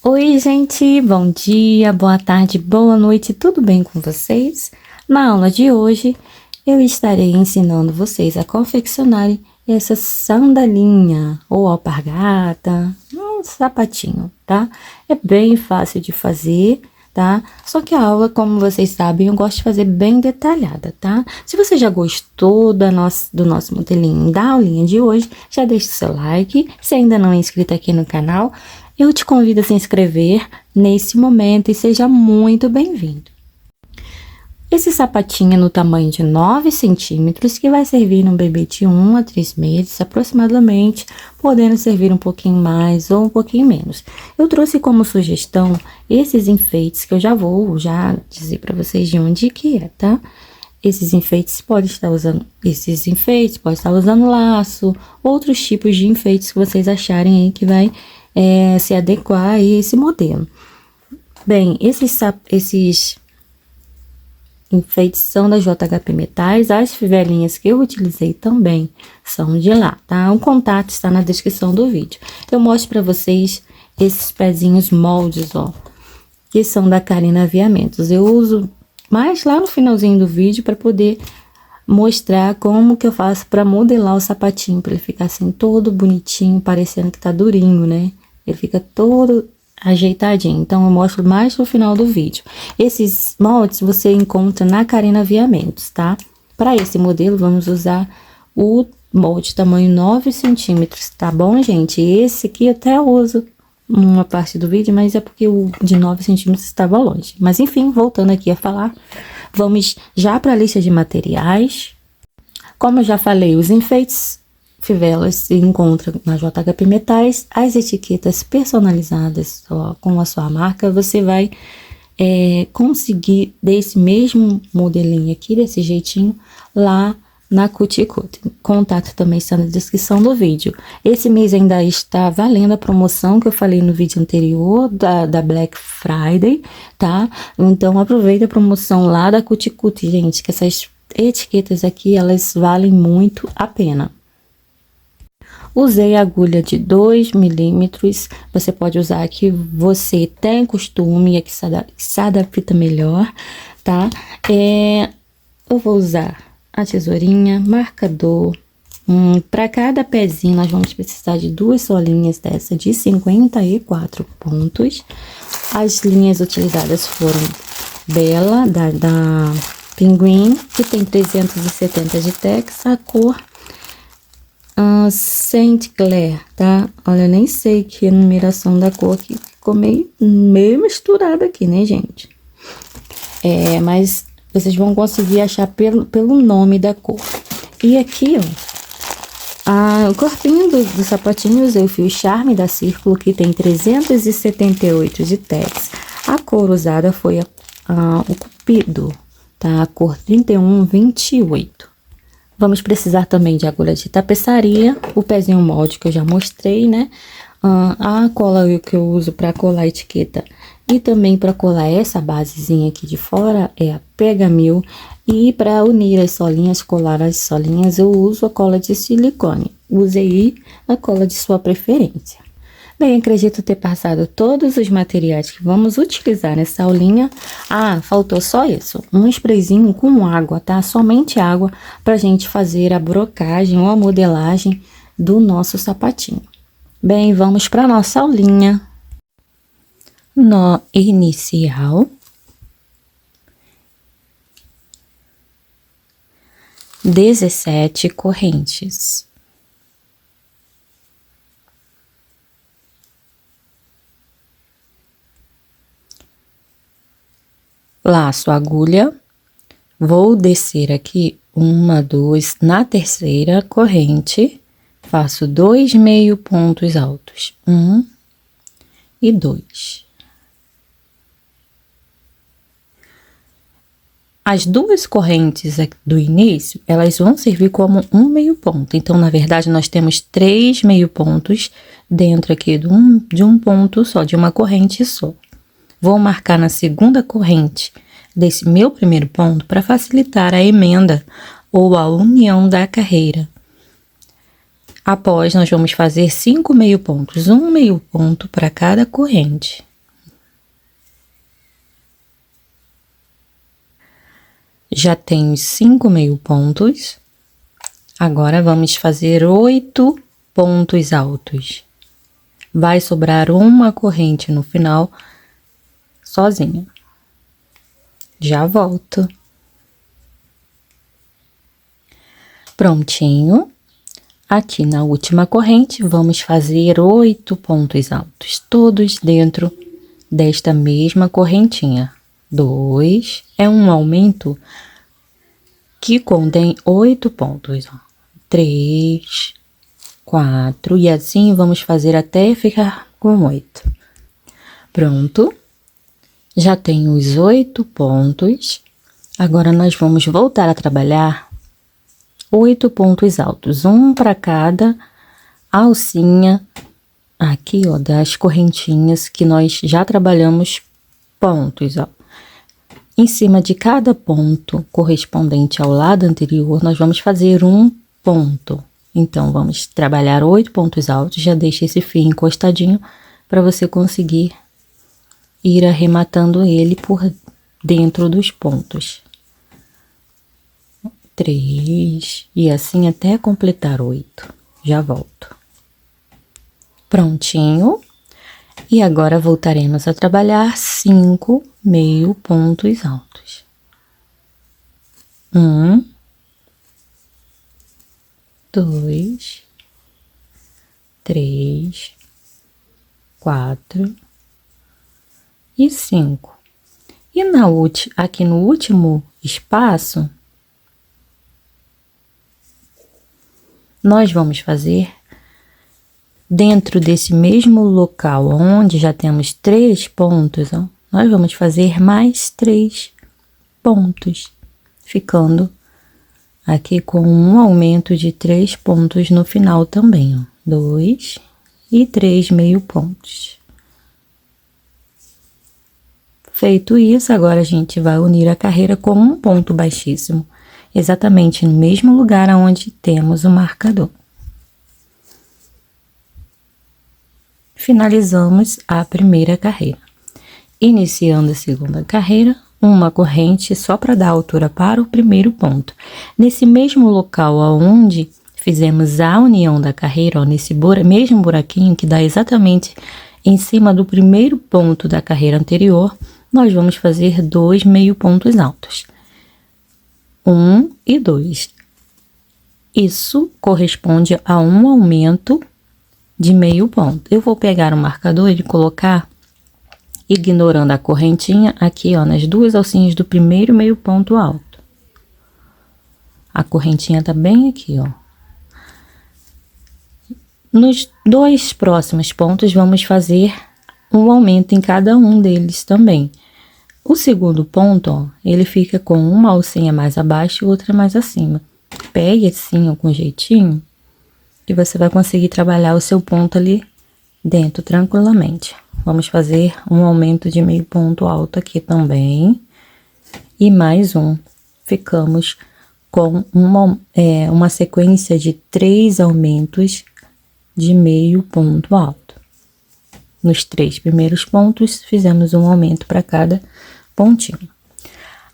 Oi, gente, bom dia, boa tarde, boa noite, tudo bem com vocês? Na aula de hoje, eu estarei ensinando vocês a confeccionarem essa sandalinha ou alpargata, um sapatinho, tá? É bem fácil de fazer, tá? Só que a aula, como vocês sabem, eu gosto de fazer bem detalhada, tá? Se você já gostou do nosso modelinho da aulinha de hoje, já deixa o seu like. Se ainda não é inscrito aqui no canal, eu te convido a se inscrever nesse momento e seja muito bem-vindo. Esse sapatinho é no tamanho de 9 centímetros, que vai servir num bebê de 1 a 3 meses, aproximadamente, podendo servir um pouquinho mais ou um pouquinho menos. Eu trouxe como sugestão esses enfeites, que eu já vou dizer para vocês de onde que é, tá? Esses enfeites pode estar usando laço, outros tipos de enfeites que vocês acharem aí que vai se adequar a esse modelo. Bem, esses enfeites são da JHP Metais, as fivelinhas que eu utilizei também são de lá, tá? O contato está na descrição do vídeo. Eu mostro para vocês esses pezinhos moldes, ó, que são da Karina Aviamentos. Eu uso mais lá no finalzinho do vídeo para poder mostrar como que eu faço para modelar o sapatinho, para ele ficar assim todo bonitinho, parecendo que tá durinho, né? Ele fica todo ajeitadinho, então eu mostro mais no final do vídeo. Esses moldes você encontra na Karina Aviamentos, tá? Para esse modelo, vamos usar o molde tamanho 9 centímetros, tá bom, gente? Esse aqui eu até uso uma parte do vídeo, mas é porque o de 9 centímetros estava longe. Mas enfim, voltando aqui a falar, vamos já para a lista de materiais. Como eu já falei, os enfeites fivelas se encontram na JHP Metais. As etiquetas personalizadas com a sua marca, você vai conseguir desse mesmo modelinho aqui, desse jeitinho, lá na Cuticut. Contato também está na descrição do vídeo. Esse mês ainda está valendo a promoção que eu falei no vídeo anterior, da Black Friday, tá? Então, aproveita a promoção lá da Cuticut, gente, que essas etiquetas aqui, elas valem muito a pena. Usei agulha de 2 milímetros, você pode usar a que você tem costume, a que se adapta melhor, tá? Eu vou usar a tesourinha, marcador. Para cada pezinho, nós vamos precisar de 2 solinhas dessa de 54 pontos. As linhas utilizadas foram Bella, da Pinguim, que tem 370 de tex, a cor Saint Clair, tá? Olha, eu nem sei que a numeração da cor aqui ficou meio misturada aqui, né, gente? Mas vocês vão conseguir achar pelo nome da cor. E aqui, ó, o corpinho do sapatinho, eu usei o fio Charme da Círculo, que tem 378 de tex. A cor usada foi o Cupido, tá? A cor 3128. Vamos precisar também de agulha de tapeçaria, o pezinho molde que eu já mostrei, né? A cola que eu uso para colar a etiqueta e também para colar essa basezinha aqui de fora é a Pega Mil. E para unir as solinhas, colar as solinhas, eu uso a cola de silicone. Use aí a cola de sua preferência. Bem, acredito ter passado todos os materiais que vamos utilizar nessa aulinha. Faltou só isso, um sprayzinho com água, tá? Somente água pra gente fazer a brocagem ou a modelagem do nosso sapatinho. Bem, vamos para nossa aulinha. Nó inicial. 17 correntes. Laço a agulha, vou descer aqui 1, 2, na terceira corrente, faço 2 meio pontos altos, 1 e 2. As 2 correntes do início, elas vão servir como um meio ponto, então, na verdade, nós temos 3 meio pontos dentro aqui de um ponto só, de uma corrente só. Vou marcar na segunda corrente desse meu primeiro ponto para facilitar a emenda ou a união da carreira. Após, nós vamos fazer 5 meio pontos, um meio ponto para cada corrente. já tenho 5 meio pontos. Agora, vamos fazer 8 pontos altos. Vai sobrar uma corrente no final, sozinha. Já volto. Prontinho. Aqui na última corrente, vamos fazer 8 pontos altos, todos dentro desta mesma correntinha. 2 é um aumento que contém 8 pontos. 3, 4, e assim vamos fazer até ficar com 8. Pronto. Já tenho os 8 pontos. Agora, nós vamos voltar a trabalhar 8 pontos altos, um para cada alcinha aqui, ó, das correntinhas que nós já trabalhamos pontos, ó. Em cima de cada ponto correspondente ao lado anterior, nós vamos fazer um ponto. Então, vamos trabalhar 8 pontos altos, já deixa esse fio encostadinho para você conseguir ir arrematando ele por dentro dos pontos. 3, e assim até completar 8. Já volto. Prontinho. E agora voltaremos a trabalhar 5 meio pontos altos. 1, 2, 3, 4 e 5. E aqui no último espaço, nós vamos fazer, dentro desse mesmo local onde já temos 3 pontos, ó, nós vamos fazer mais 3 pontos, ficando aqui com um aumento de 3 pontos no final também, ó. 2 e 3 meio pontos. Feito isso, agora a gente vai unir a carreira com um ponto baixíssimo, exatamente no mesmo lugar onde temos o marcador. Finalizamos a primeira carreira. Iniciando a segunda carreira, uma corrente só para dar altura para o primeiro ponto. Nesse mesmo local onde fizemos a união da carreira, ó, nesse mesmo buraquinho que dá exatamente em cima do primeiro ponto da carreira anterior, nós vamos fazer 2 meio pontos altos. 1 e 2. Isso corresponde a um aumento de meio ponto. Eu vou pegar o marcador e colocar, ignorando a correntinha, aqui, ó, nas duas alcinhas do primeiro meio ponto alto. A correntinha tá bem aqui, ó. Nos 2 próximos pontos, vamos fazer um aumento em cada um deles também. O segundo ponto, ó, ele fica com uma alcinha mais abaixo e outra mais acima. Pegue assim, ó, com jeitinho, que você vai conseguir trabalhar o seu ponto ali dentro tranquilamente. Vamos fazer um aumento de meio ponto alto aqui também. E mais um. Ficamos com uma sequência de 3 aumentos de meio ponto alto. Nos 3 primeiros pontos, fizemos um aumento para cada pontinho.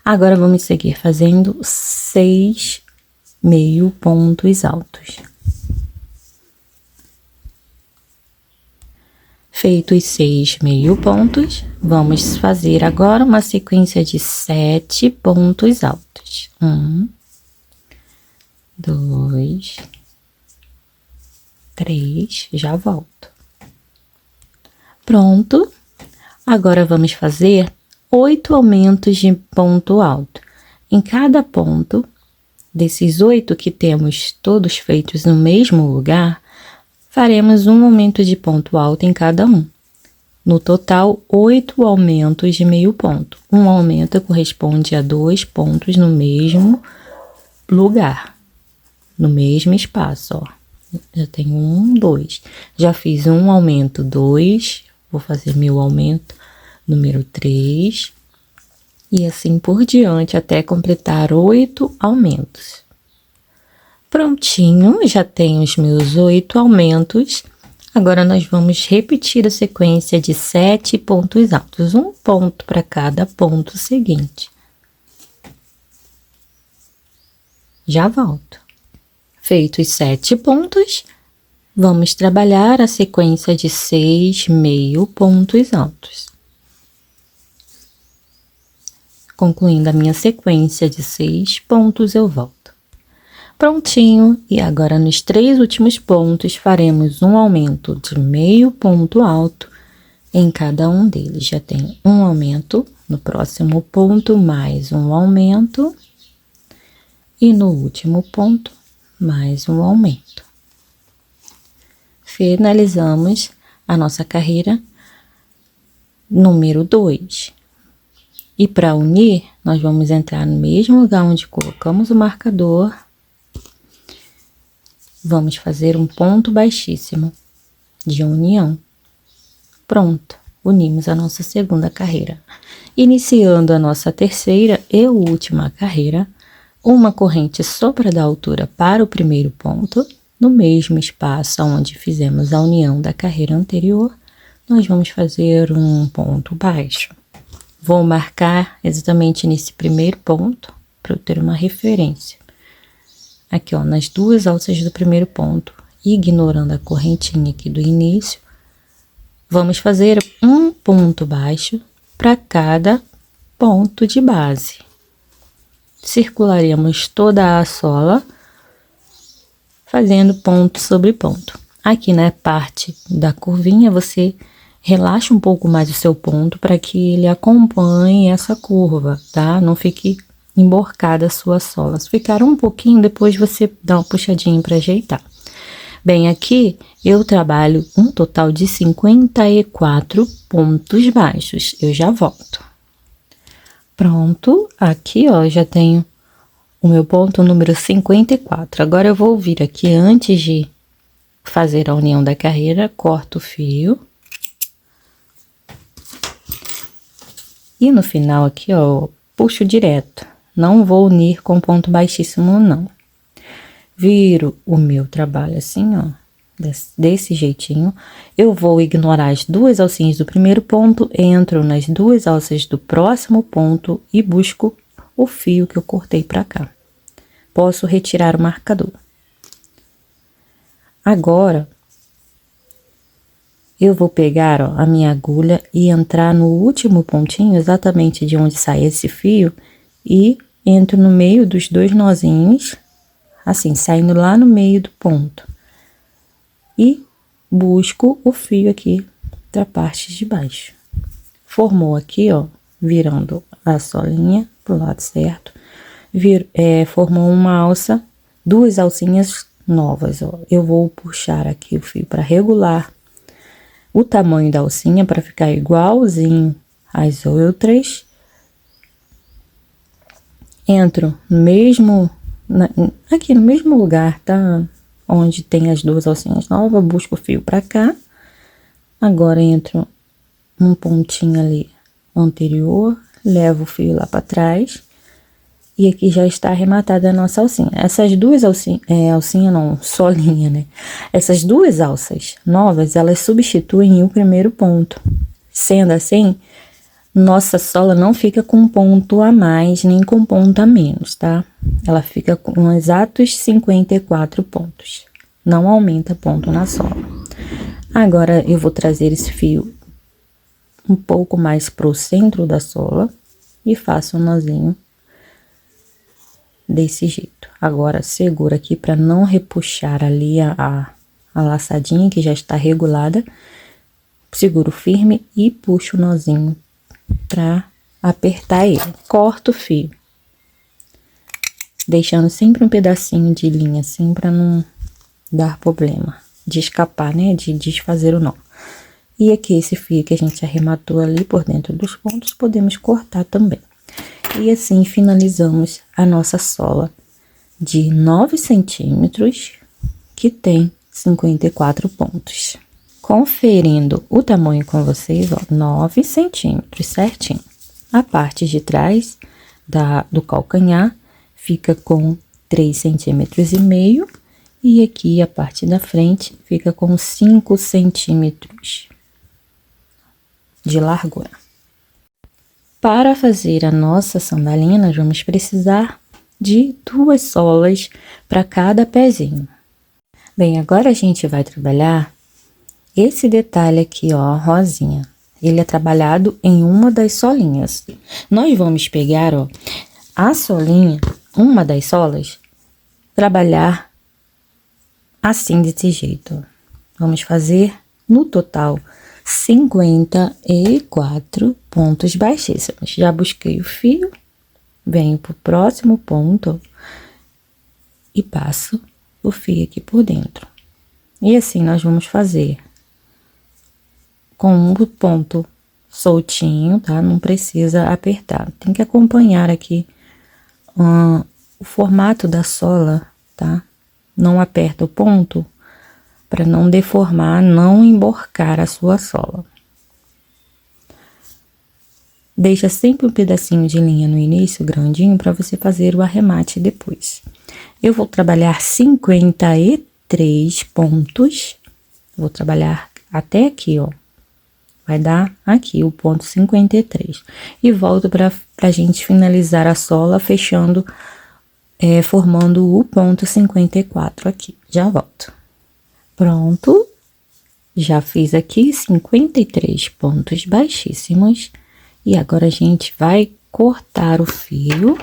Agora, vamos seguir fazendo 6 meio pontos altos. Feitos 6 meio pontos, vamos fazer agora uma sequência de 7 pontos altos. 1, 2, 3, já volto. Pronto. Agora, vamos fazer 8 aumentos de ponto alto. Em cada ponto, desses 8 que temos todos feitos no mesmo lugar, faremos um aumento de ponto alto em cada um. No total, 8 aumentos de meio ponto. Um aumento corresponde a 2 pontos no mesmo lugar, no mesmo espaço, ó. Já tenho 1, 2. Já fiz um aumento, 2. Vou fazer meu aumento número 3. E assim por diante, até completar 8 aumentos. Prontinho, já tenho os meus 8 aumentos. Agora, nós vamos repetir a sequência de 7 pontos altos. Um ponto para cada ponto seguinte. Já volto. Feitos 7 pontos, vamos trabalhar a sequência de 6 meio pontos altos. Concluindo a minha sequência de 6 pontos, eu volto. Prontinho, e agora nos 3 últimos pontos faremos um aumento de meio ponto alto em cada um deles. Já tem um aumento no próximo ponto, mais um aumento, e no último ponto, mais um aumento. Finalizamos a nossa carreira número 2. E para unir, nós vamos entrar no mesmo lugar onde colocamos o marcador. Vamos fazer um ponto baixíssimo de união. Pronto, unimos a nossa segunda carreira. Iniciando a nossa terceira e última carreira, uma corrente sopra da altura para o primeiro ponto, no mesmo espaço onde fizemos a união da carreira anterior, nós vamos fazer um ponto baixo. Vou marcar exatamente nesse primeiro ponto, para eu ter uma referência. Aqui, ó, nas 2 alças do primeiro ponto, ignorando a correntinha aqui do início, vamos fazer um ponto baixo para cada ponto de base. Circularemos toda a sola, fazendo ponto sobre ponto. Aqui na parte da curvinha, você relaxa um pouco mais o seu ponto para que ele acompanhe essa curva, tá? Não fique emborcada a sua sola. Se ficar um pouquinho, depois você dá uma puxadinha para ajeitar. Bem, aqui eu trabalho um total de 54 pontos baixos. Eu já volto. Pronto, aqui, ó, já tenho o meu ponto número 54. Agora eu vou vir aqui antes de fazer a união da carreira, corto o fio. E no final aqui, ó, puxo direto. Não vou unir com ponto baixíssimo, não. Viro o meu trabalho assim, ó, desse jeitinho. Eu vou ignorar as 2 alcinhas do primeiro ponto, entro nas 2 alças do próximo ponto e busco o fio que eu cortei pra cá. Posso retirar o marcador. Agora, eu vou pegar, ó, a minha agulha e entrar no último pontinho, exatamente de onde sai esse fio, e entro no meio dos 2 nozinhos, assim, saindo lá no meio do ponto. E busco o fio aqui da parte de baixo. Formou aqui, ó, virando a solinha pro lado certo, formou uma alça, 2 alcinhas novas, ó. Eu vou puxar aqui o fio para regular o tamanho da alcinha para ficar igualzinho às outras. Entro mesmo aqui no mesmo lugar, tá? Onde tem as 2 alcinhas novas, busco o fio pra cá. Agora entro num pontinho ali anterior, levo o fio lá pra trás. E aqui já está arrematada a nossa alcinha. Essas 2 alcinha não, solinha, né? Essas 2 alças novas, elas substituem o primeiro ponto. Sendo assim, nossa sola não fica com ponto a mais, nem com ponto a menos, tá? Ela fica com exatos 54 pontos. Não aumenta ponto na sola. Agora, eu vou trazer esse fio um pouco mais pro centro da sola e faço um nozinho desse jeito. Agora, segura aqui para não repuxar ali a laçadinha que já está regulada. Seguro firme e puxo o nozinho para apertar ele. Corto o fio, deixando sempre um pedacinho de linha assim para não dar problema de escapar, né, de desfazer o nó. E aqui esse fio que a gente arrematou ali por dentro dos pontos, podemos cortar também. E assim finalizamos a nossa sola de 9 centímetros, que tem 54 pontos. Conferindo o tamanho com vocês, ó, 9 centímetros certinho. A parte de trás do calcanhar fica com 3,5 centímetros e aqui a parte da frente fica com 5 centímetros de largura. Para fazer a nossa sandalinha, nós vamos precisar de 2 solas para cada pezinho. Bem, agora a gente vai trabalhar esse detalhe aqui, ó, rosinha. Ele é trabalhado em uma das solinhas. Nós vamos pegar, ó, a solinha, uma das solas, trabalhar assim, desse jeito. Vamos fazer, no total, 54 pontos baixíssimos. Já busquei o fio, venho pro próximo ponto e passo o fio aqui por dentro. E assim nós vamos fazer com um ponto soltinho, tá? Não precisa apertar. Tem que acompanhar aqui o formato da sola, tá? Não aperta o ponto para não deformar, não emborcar a sua sola. Deixa sempre um pedacinho de linha no início, grandinho, para você fazer o arremate depois. Eu vou trabalhar 53 pontos. Vou trabalhar até aqui, ó. Vai dar aqui o ponto 53. E volto para a gente finalizar a sola, fechando, formando o ponto 54 aqui. Já volto. Pronto. Já fiz aqui 53 pontos baixíssimos. E agora a gente vai cortar o fio.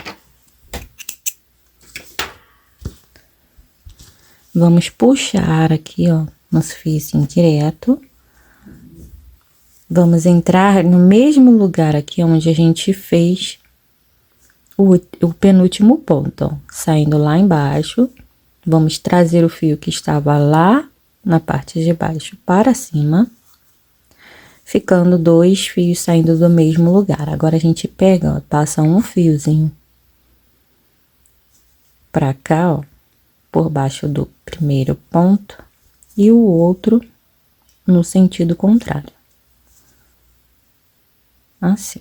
Vamos puxar aqui, ó, nosso fio assim direto. Vamos entrar no mesmo lugar aqui onde a gente fez o penúltimo ponto, ó. Saindo lá embaixo, vamos trazer o fio que estava lá na parte de baixo para cima, ficando 2 fios saindo do mesmo lugar. Agora a gente pega, ó, passa um fiozinho pra cá, ó, por baixo do primeiro ponto e o outro no sentido contrário. Assim.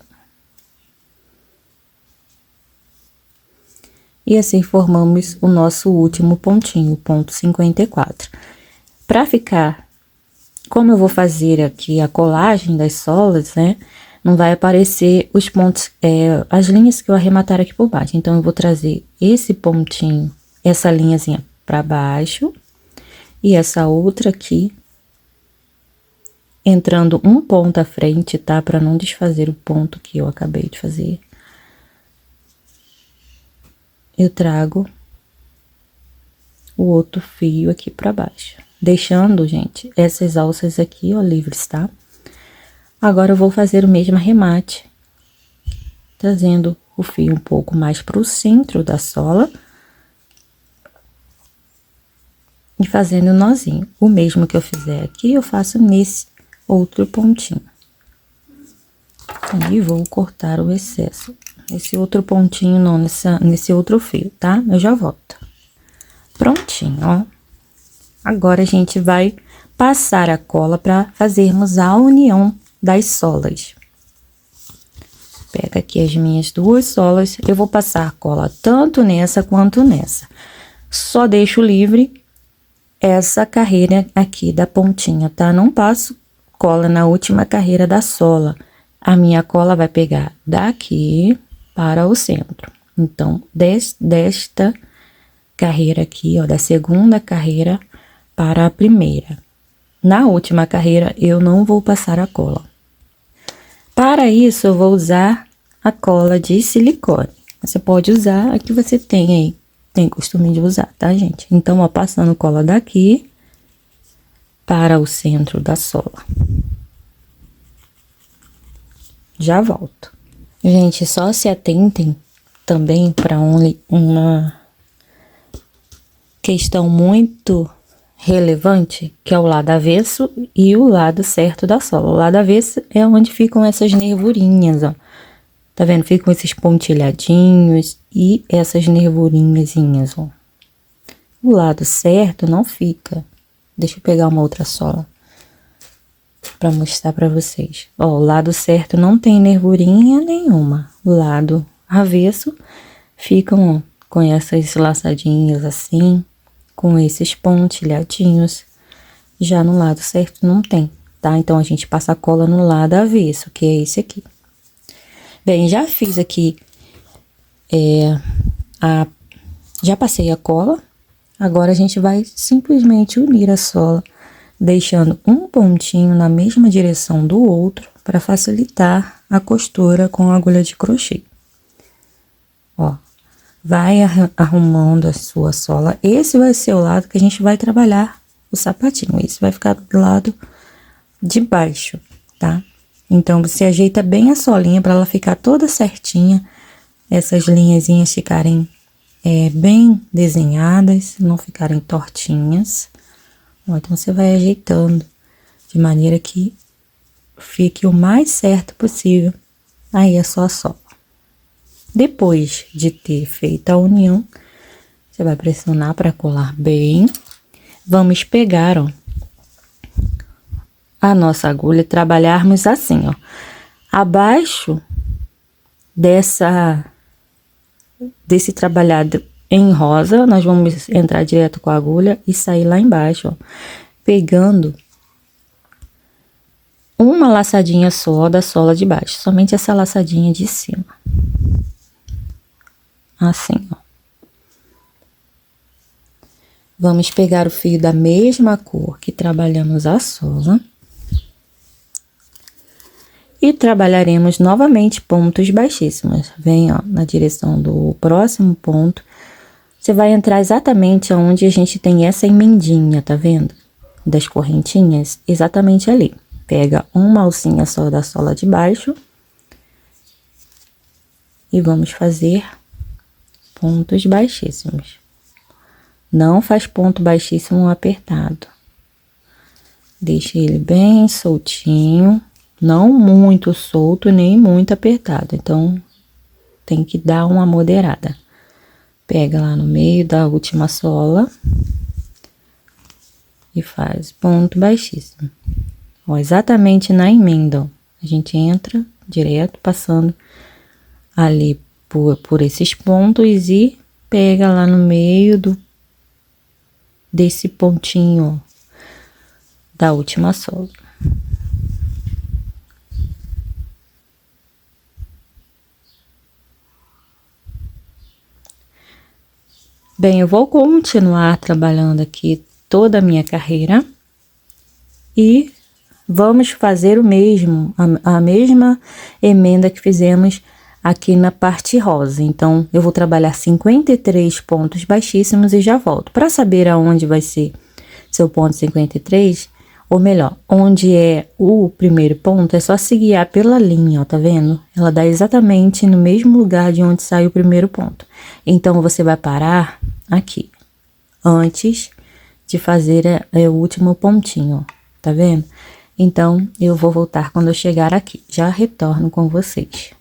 E assim formamos o nosso último pontinho, o ponto 54. Para ficar, como eu vou fazer aqui a colagem das solas, né? Não vai aparecer os pontos, as linhas que eu arrematar aqui por baixo. Então, eu vou trazer esse pontinho, essa linhazinha para baixo e essa outra aqui entrando um ponto à frente, tá? Para não desfazer o ponto que eu acabei de fazer. Eu trago o outro fio aqui para baixo, deixando, gente, essas alças aqui, ó, livres, tá? Agora, eu vou fazer o mesmo arremate, trazendo o fio um pouco mais pro centro da sola e fazendo o nozinho. O mesmo que eu fizer aqui, eu faço nesse outro pontinho. E vou cortar o excesso. Esse outro pontinho não, nesse outro fio, tá? Eu já volto. Prontinho, ó. Agora, a gente vai passar a cola para fazermos a união das solas. Pega aqui as minhas 2 solas, eu vou passar cola tanto nessa quanto nessa. Só deixo livre essa carreira aqui da pontinha, tá? Não passo cola na última carreira da sola. A minha cola vai pegar daqui para o centro. Então, desta carreira aqui, ó, da segunda carreira para a primeira. Na última carreira, eu não vou passar a cola. Para isso, eu vou usar a cola de silicone. Você pode usar a que você tem aí, tem costume de usar, tá, gente? Então, ó, passando cola daqui para o centro da sola. Já volto. Gente, só se atentem também para uma questão muito relevante, que é o lado avesso e o lado certo da sola. O lado avesso é onde ficam essas nervurinhas, ó. Tá vendo? Ficam esses pontilhadinhos e essas nervurinhazinhas, ó. O lado certo não fica. Deixa eu pegar uma outra sola para mostrar para vocês. Ó, o lado certo não tem nervurinha nenhuma. O lado avesso ficam, ó, com essas laçadinhas assim, com esses pontilhadinhos. Já no lado certo não tem, tá? Então, a gente passa a cola no lado avesso, que é esse aqui. Bem, já fiz aqui Já passei a cola, agora a gente vai simplesmente unir a sola, deixando um pontinho na mesma direção do outro para facilitar a costura com a agulha de crochê. Ó, vai arrumando a sua sola. Esse vai ser o lado que a gente vai trabalhar o sapatinho. Esse vai ficar do lado de baixo, tá? Então, você ajeita bem a solinha para ela ficar toda certinha. Essas linhazinhas ficarem bem desenhadas, não ficarem tortinhas. Ó, então, você vai ajeitando de maneira que fique o mais certo possível. Aí é só a sola. Depois de ter feito a união, você vai pressionar para colar bem. Vamos pegar, ó, a nossa agulha e trabalharmos assim, ó. Abaixo desse trabalhado em rosa, nós vamos entrar direto com a agulha e sair lá embaixo, ó, pegando uma laçadinha só da sola de baixo, somente essa laçadinha de cima. Assim, ó. Vamos pegar o fio da mesma cor que trabalhamos a sola. E trabalharemos novamente pontos baixíssimos. Vem, ó, na direção do próximo ponto. Você vai entrar exatamente onde a gente tem essa emendinha, tá vendo? Das correntinhas, exatamente ali. Pega uma alcinha só da sola de baixo. E vamos fazer pontos baixíssimos. Não faz ponto baixíssimo apertado. Deixa ele bem soltinho. Não muito solto, nem muito apertado. Então, tem que dar uma moderada. Pega lá no meio da última sola. E faz ponto baixíssimo. Ó, exatamente na emenda, ó. A gente entra direto, passando ali por esses pontos e pega lá no meio desse pontinho, ó, da última sola. Bem, eu vou continuar trabalhando aqui toda a minha carreira e vamos fazer o mesmo, a mesma emenda que fizemos aqui na parte rosa. Então, eu vou trabalhar 53 pontos baixíssimos e já volto. Para saber aonde vai ser seu ponto 53, ou melhor, onde é o primeiro ponto, é só se guiar pela linha, ó, tá vendo? Ela dá exatamente no mesmo lugar de onde sai o primeiro ponto. Então, você vai parar aqui, antes de fazer o último pontinho, ó, tá vendo? Então, eu vou voltar quando eu chegar aqui, já retorno com vocês.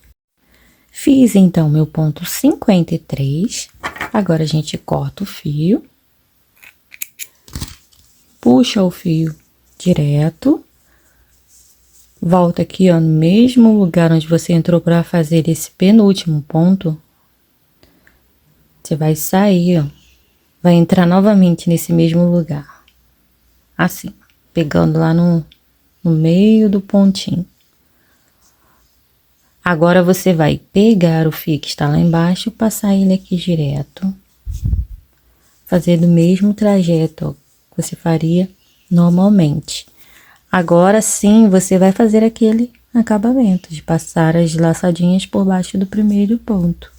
Fiz, então, meu ponto 53, agora a gente corta o fio, puxa o fio direto, volta aqui, ó, no mesmo lugar onde você entrou para fazer esse penúltimo ponto, você vai sair, ó, vai entrar novamente nesse mesmo lugar, assim, pegando lá no meio do pontinho. Agora, você vai pegar o fio que está lá embaixo, passar ele aqui direto, fazer do mesmo trajeto, ó, que você faria normalmente. Agora sim, você vai fazer aquele acabamento de passar as laçadinhas por baixo do primeiro ponto.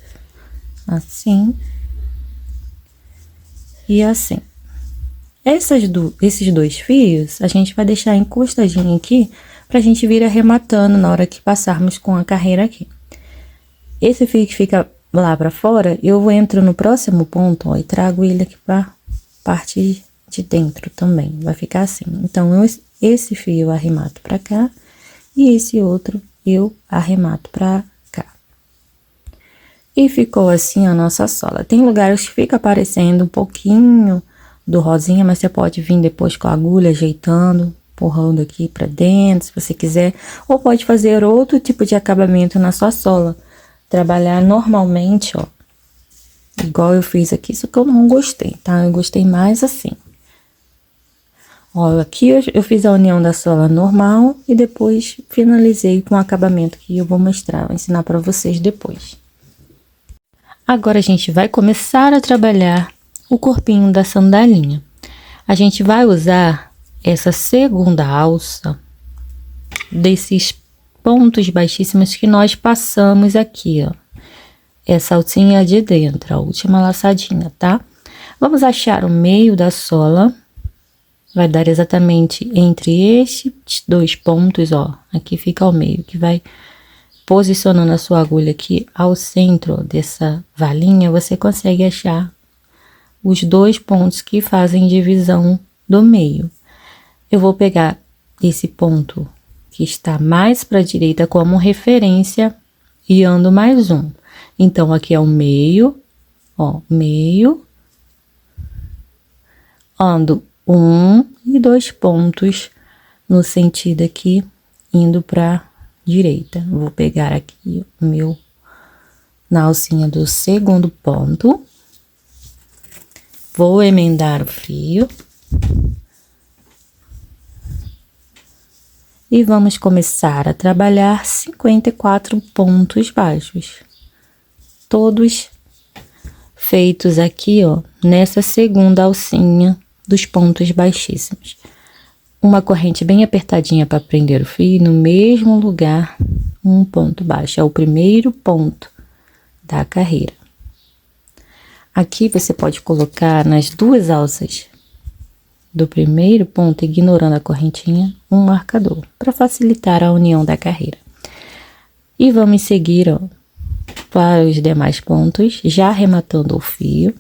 Assim. E assim. Esses dois fios, a gente vai deixar encostadinho aqui, pra gente vir arrematando na hora que passarmos com a carreira aqui. Esse fio que fica lá pra fora, eu entro no próximo ponto, ó, e trago ele aqui pra parte de dentro também, vai ficar assim. Então, esse fio eu arremato pra cá, e esse outro eu arremato pra cá. E ficou assim a nossa sola. Tem lugares que fica aparecendo um pouquinho do rosinha, mas você pode vir depois com a agulha ajeitando, empurrando aqui pra dentro, se você quiser. Ou pode fazer outro tipo de acabamento na sua sola. Trabalhar normalmente, ó, igual eu fiz aqui, só que eu não gostei, tá? Eu gostei mais assim. Ó, aqui eu fiz a união da sola normal e depois finalizei com o acabamento que eu vou mostrar, vou ensinar pra vocês depois. Agora a gente vai começar a trabalhar o corpinho da sandalinha. A gente vai usar essa segunda alça desses pontos baixíssimos que nós passamos aqui, ó. Essa alcinha de dentro, a última laçadinha, tá? Vamos achar o meio da sola. Vai dar exatamente entre estes dois pontos, ó. Aqui fica o meio, que vai posicionando a sua agulha aqui ao centro dessa valinha, você consegue achar os dois pontos que fazem divisão do meio. Eu vou pegar esse ponto que está mais para a direita como referência e ando mais um. Então, aqui é o meio, ó, meio, ando 1 e 2 pontos no sentido aqui, indo para direita. Vou pegar aqui o meu, na alcinha do segundo ponto, vou emendar o fio e vamos começar a trabalhar 54 pontos baixos, todos feitos aqui, ó, nessa segunda alcinha dos pontos baixíssimos. Uma corrente bem apertadinha para prender o fio, no mesmo lugar, um ponto baixo, é o primeiro ponto da carreira. Aqui você pode colocar nas duas alças do primeiro ponto, ignorando a correntinha, um marcador, para facilitar a união da carreira. E vamos seguir, ó, para os demais pontos, já arrematando o fio,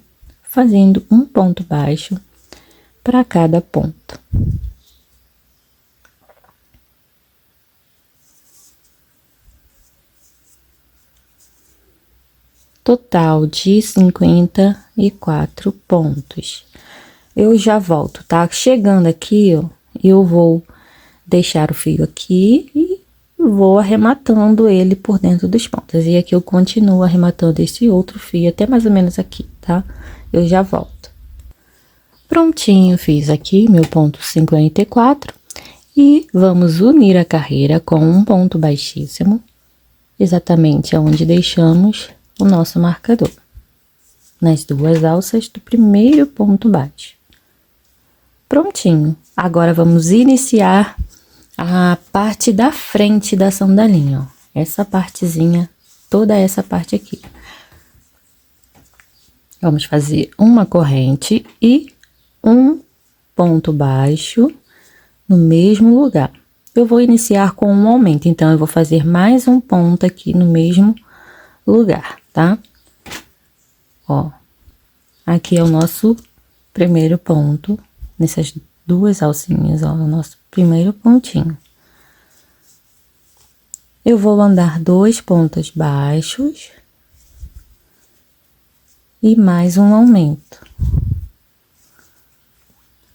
fazendo um ponto baixo para cada ponto. Total de 54 pontos. Eu já volto, tá? Chegando aqui, ó, eu vou deixar o fio aqui e vou arrematando ele por dentro dos pontos. E aqui eu continuo arrematando esse outro fio até mais ou menos aqui, tá? Eu já volto. Prontinho, fiz aqui meu ponto 54 e vamos unir a carreira com um ponto baixíssimo, exatamente aonde deixamos o nosso marcador, nas duas alças do primeiro ponto baixo. Prontinho. Agora vamos iniciar a parte da frente da sandalinha, ó. Essa partezinha, toda essa parte aqui. Vamos fazer uma corrente e um ponto baixo no mesmo lugar. Eu vou iniciar com um aumento, então eu vou fazer mais um ponto aqui no mesmo lugar, tá? Ó, aqui é o nosso primeiro ponto, nessas duas alcinhas, ó, o nosso primeiro pontinho. Eu vou andar 2 pontos baixos e mais um aumento.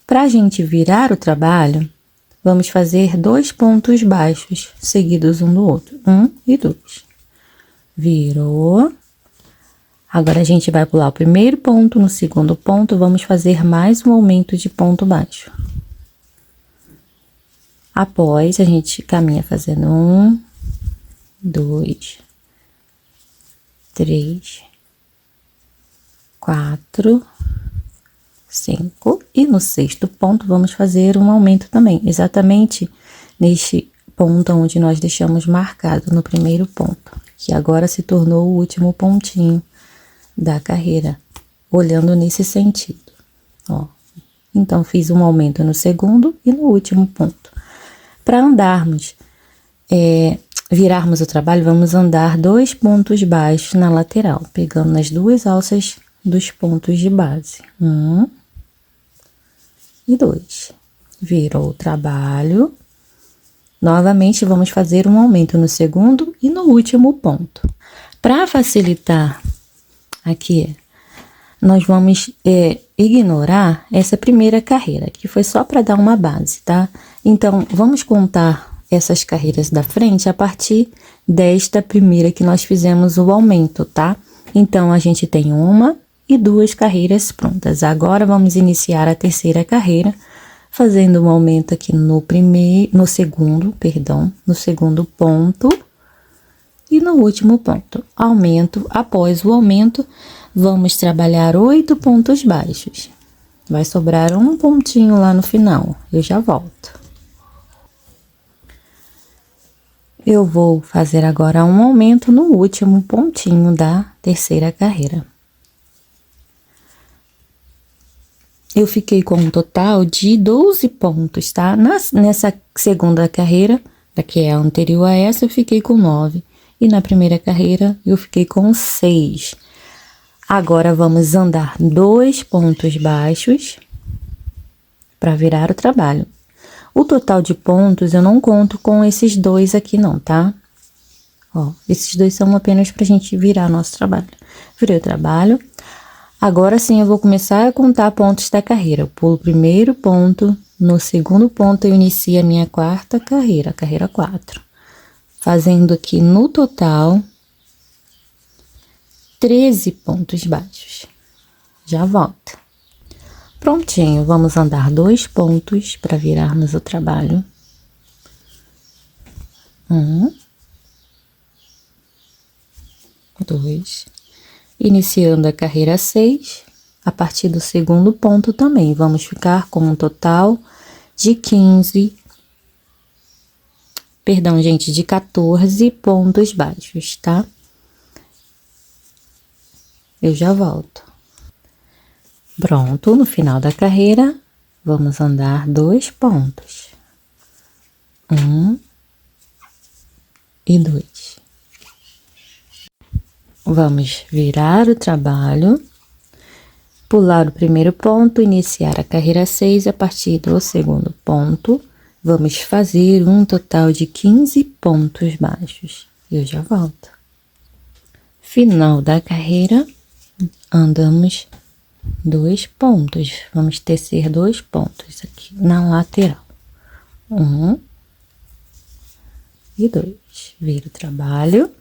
Pra gente virar o trabalho, vamos fazer 2 pontos baixos seguidos um do outro, 1 e 2. Virou. Agora a gente vai pular o primeiro ponto, no segundo ponto vamos fazer mais um aumento de ponto baixo. Após, a gente caminha fazendo 1, 2, 3, 4, 5 e no sexto ponto vamos fazer um aumento também, exatamente neste ponto onde nós deixamos marcado no primeiro ponto, que agora se tornou o último pontinho da carreira, olhando nesse sentido, ó. Então, fiz um aumento no segundo e no último ponto. Para andarmos, virarmos o trabalho, vamos andar 2 pontos baixos na lateral, pegando nas duas alças dos pontos de base. 1 e 2. Virou o trabalho. Novamente, vamos fazer um aumento no segundo e no último ponto. Para facilitar aqui, nós vamos ignorar essa primeira carreira, que foi só para dar uma base, tá? Então, vamos contar essas carreiras da frente a partir desta primeira que nós fizemos o aumento, tá? Então, a gente tem 1 e 2 carreiras prontas. Agora, vamos iniciar a terceira carreira, fazendo um aumento aqui no segundo ponto E no último ponto, aumento. Após o aumento, vamos trabalhar 8 pontos baixos. Vai sobrar um pontinho lá no final. Eu já volto. Eu vou fazer agora um aumento no último pontinho da terceira carreira. Eu fiquei com um total de 12 pontos, tá? Nessa segunda carreira, que é a anterior a essa, eu fiquei com 9. E na primeira carreira, eu fiquei com 6. Agora, vamos andar 2 pontos baixos para virar o trabalho. O total de pontos eu não conto com esses 2 aqui não, tá? Ó, esses 2 são apenas pra gente virar nosso trabalho. Virei o trabalho. Agora sim eu vou começar a contar pontos da carreira. Eu pulo o primeiro ponto, no segundo ponto eu inicio a minha quarta carreira, a carreira 4. Fazendo aqui no total 13 pontos baixos. Já volto. Prontinho, vamos andar 2 pontos para virarmos o trabalho. 1, 2. Iniciando a carreira 6, a partir do segundo ponto também, vamos ficar com um total de 14 pontos baixos, tá? Eu já volto. Pronto, no final da carreira, vamos andar 2 pontos. 1 e 2. Vamos virar o trabalho, pular o primeiro ponto, iniciar a carreira 6 a partir do segundo ponto. Vamos fazer um total de 15 pontos baixos. Eu já volto. Final da carreira, andamos 2 pontos. Vamos tecer 2 pontos aqui na lateral. 1 e 2. Vira o trabalho.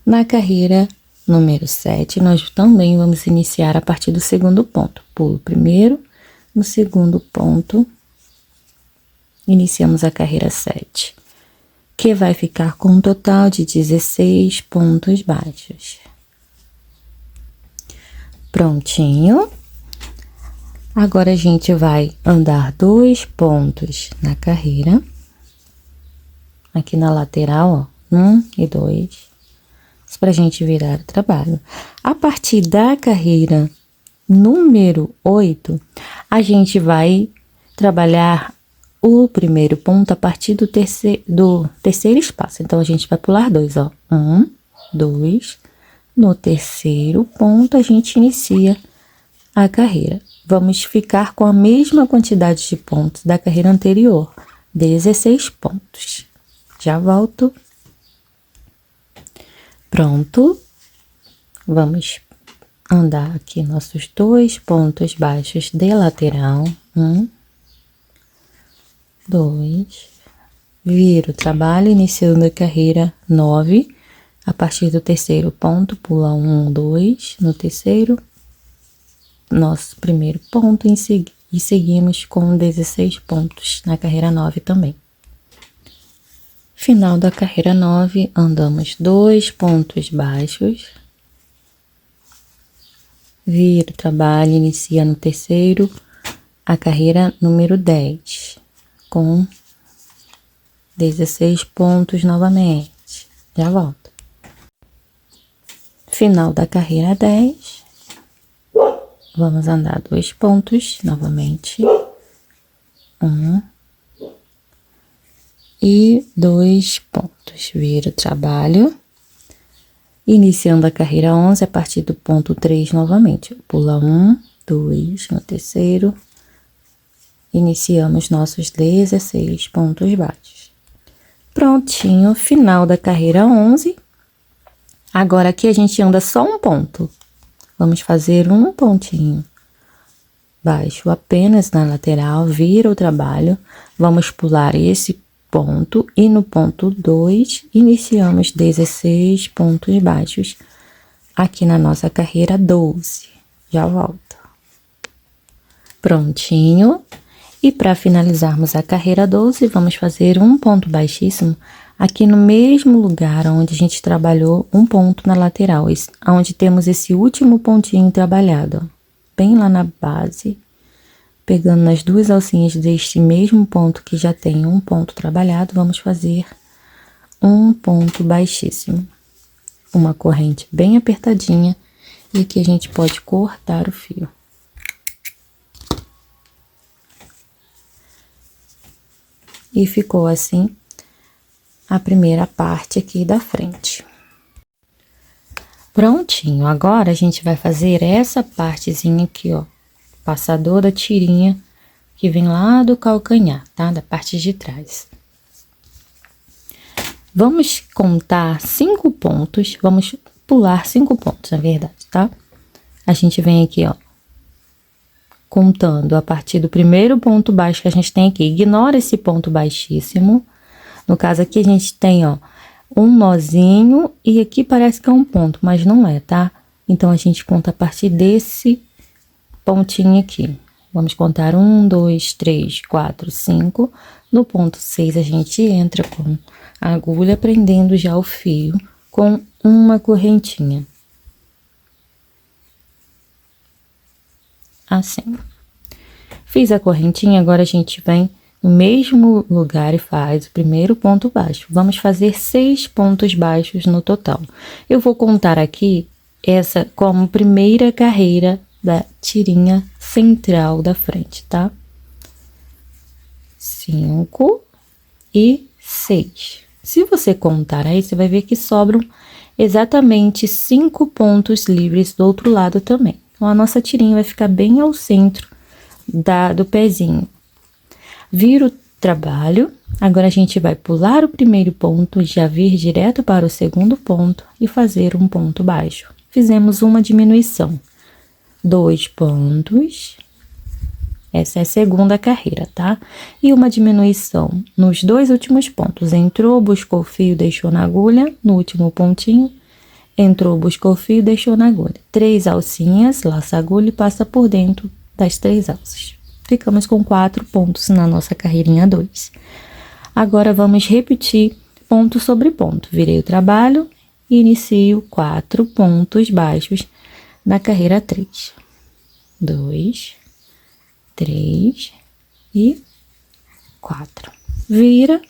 Na carreira número 7, nós também vamos iniciar a partir do segundo ponto. Pulo primeiro, no segundo ponto, iniciamos a carreira 7, que vai ficar com um total de 16 pontos baixos. Prontinho. Agora a gente vai andar 2 pontos na carreira. Aqui na lateral, ó, 1 e 2. Pra gente virar o trabalho. A partir da carreira número 8, a gente vai trabalhar o primeiro ponto a partir do terceiro espaço. Então, a gente vai pular 2, ó. 1, 2. No terceiro ponto, a gente inicia a carreira. Vamos ficar com a mesma quantidade de pontos da carreira anterior, 16 pontos. Já volto. Pronto, vamos andar aqui nossos 2 pontos baixos de lateral. 1, 2, vira o trabalho, iniciando a carreira 9. A partir do terceiro ponto, pula 1, 2, no terceiro, nosso primeiro ponto, e seguimos com 16 pontos na carreira 9 também. Final da carreira 9, andamos 2 pontos baixos. Vira o trabalho, inicia no terceiro, a carreira número 10, com 16 pontos novamente. Já volto. Final da carreira 10, vamos andar 2 pontos novamente. 1 e 2 pontos. Vira o trabalho. Iniciando a carreira 11 a partir do ponto 3 novamente. Pula 1, 2 no terceiro. Iniciamos nossos 16 pontos baixos. Prontinho, final da carreira 11. Agora aqui a gente anda só um ponto. Vamos fazer um pontinho baixo apenas na lateral, vira o trabalho. Vamos pular esse ponto e no ponto 2 iniciamos 16 pontos baixos aqui na nossa carreira 12. Já volto. Prontinho. E para finalizarmos a carreira 12, vamos fazer um ponto baixíssimo aqui no mesmo lugar onde a gente trabalhou um ponto na lateral, onde temos esse último pontinho trabalhado, ó, bem lá na base, pegando nas duas alcinhas deste mesmo ponto que já tem um ponto trabalhado, vamos fazer um ponto baixíssimo, uma corrente bem apertadinha, e aqui a gente pode cortar o fio. E ficou assim a primeira parte aqui da frente. Prontinho, agora a gente vai fazer essa partezinha aqui, ó, passador da tirinha que vem lá do calcanhar, tá? Da parte de trás. Vamos contar 5 pontos, vamos pular 5 pontos, na verdade, tá? A gente vem aqui, ó, contando a partir do primeiro ponto baixo que a gente tem aqui. Ignora esse ponto baixíssimo. No caso aqui a gente tem, ó, um nozinho e aqui parece que é um ponto, mas não é, tá? Então, a gente conta a partir desse pontinho aqui. Vamos contar 1, 2, 3, 4, 5. No ponto 6, a gente entra com a agulha prendendo já o fio com uma correntinha. Assim. Fiz a correntinha, agora a gente vem no mesmo lugar e faz o primeiro ponto baixo. Vamos fazer 6 pontos baixos no total. Eu vou contar aqui essa como primeira carreira da tirinha central da frente, tá? 5 e 6. Se você contar aí, você vai ver que sobram exatamente 5 pontos livres do outro lado também. Então, a nossa tirinha vai ficar bem ao centro do pezinho. Vira o trabalho, agora a gente vai pular o primeiro ponto, já vir direto para o segundo ponto e fazer um ponto baixo. Fizemos uma diminuição. 2 pontos, essa é a segunda carreira, tá? E uma diminuição nos 2 últimos pontos. Entrou, buscou o fio, deixou na agulha, no último pontinho. Entrou, buscou o fio, deixou na agulha. 3 alcinhas, laça a agulha e passa por dentro das 3 alças. Ficamos com 4 pontos na nossa carreirinha 2. Agora, vamos repetir ponto sobre ponto. Virei o trabalho e inicio 4 pontos baixos na carreira 3. 2, 3 e 4. Vira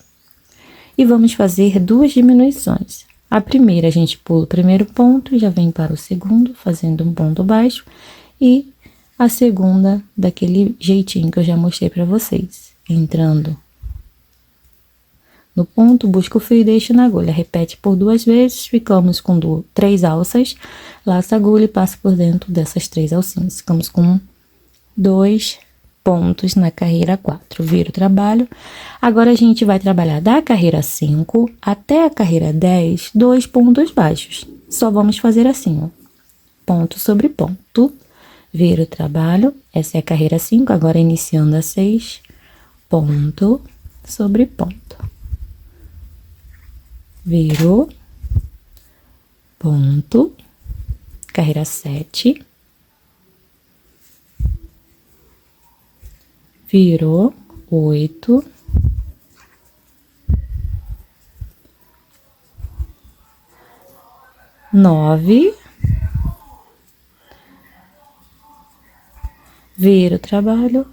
e vamos fazer 2 diminuições. A primeira, a gente pula o primeiro ponto, já vem para o segundo, fazendo um ponto baixo, e a segunda, daquele jeitinho que eu já mostrei para vocês. Entrando no ponto, busca o fio e deixa na agulha. Repete por 2 vezes, ficamos com 3 alças, laça a agulha e passa por dentro dessas 3 alcinhas. Ficamos com 2 pontos na carreira 4. Vira o trabalho. Agora, a gente vai trabalhar da carreira 5 até a carreira 10, 2 pontos baixos. Só vamos fazer assim, ó. Ponto sobre ponto. Vira o trabalho. Essa é a carreira 5, agora iniciando a 6. Ponto sobre ponto. Virou. Ponto. Carreira 7. Virou, 8, 9, vira o trabalho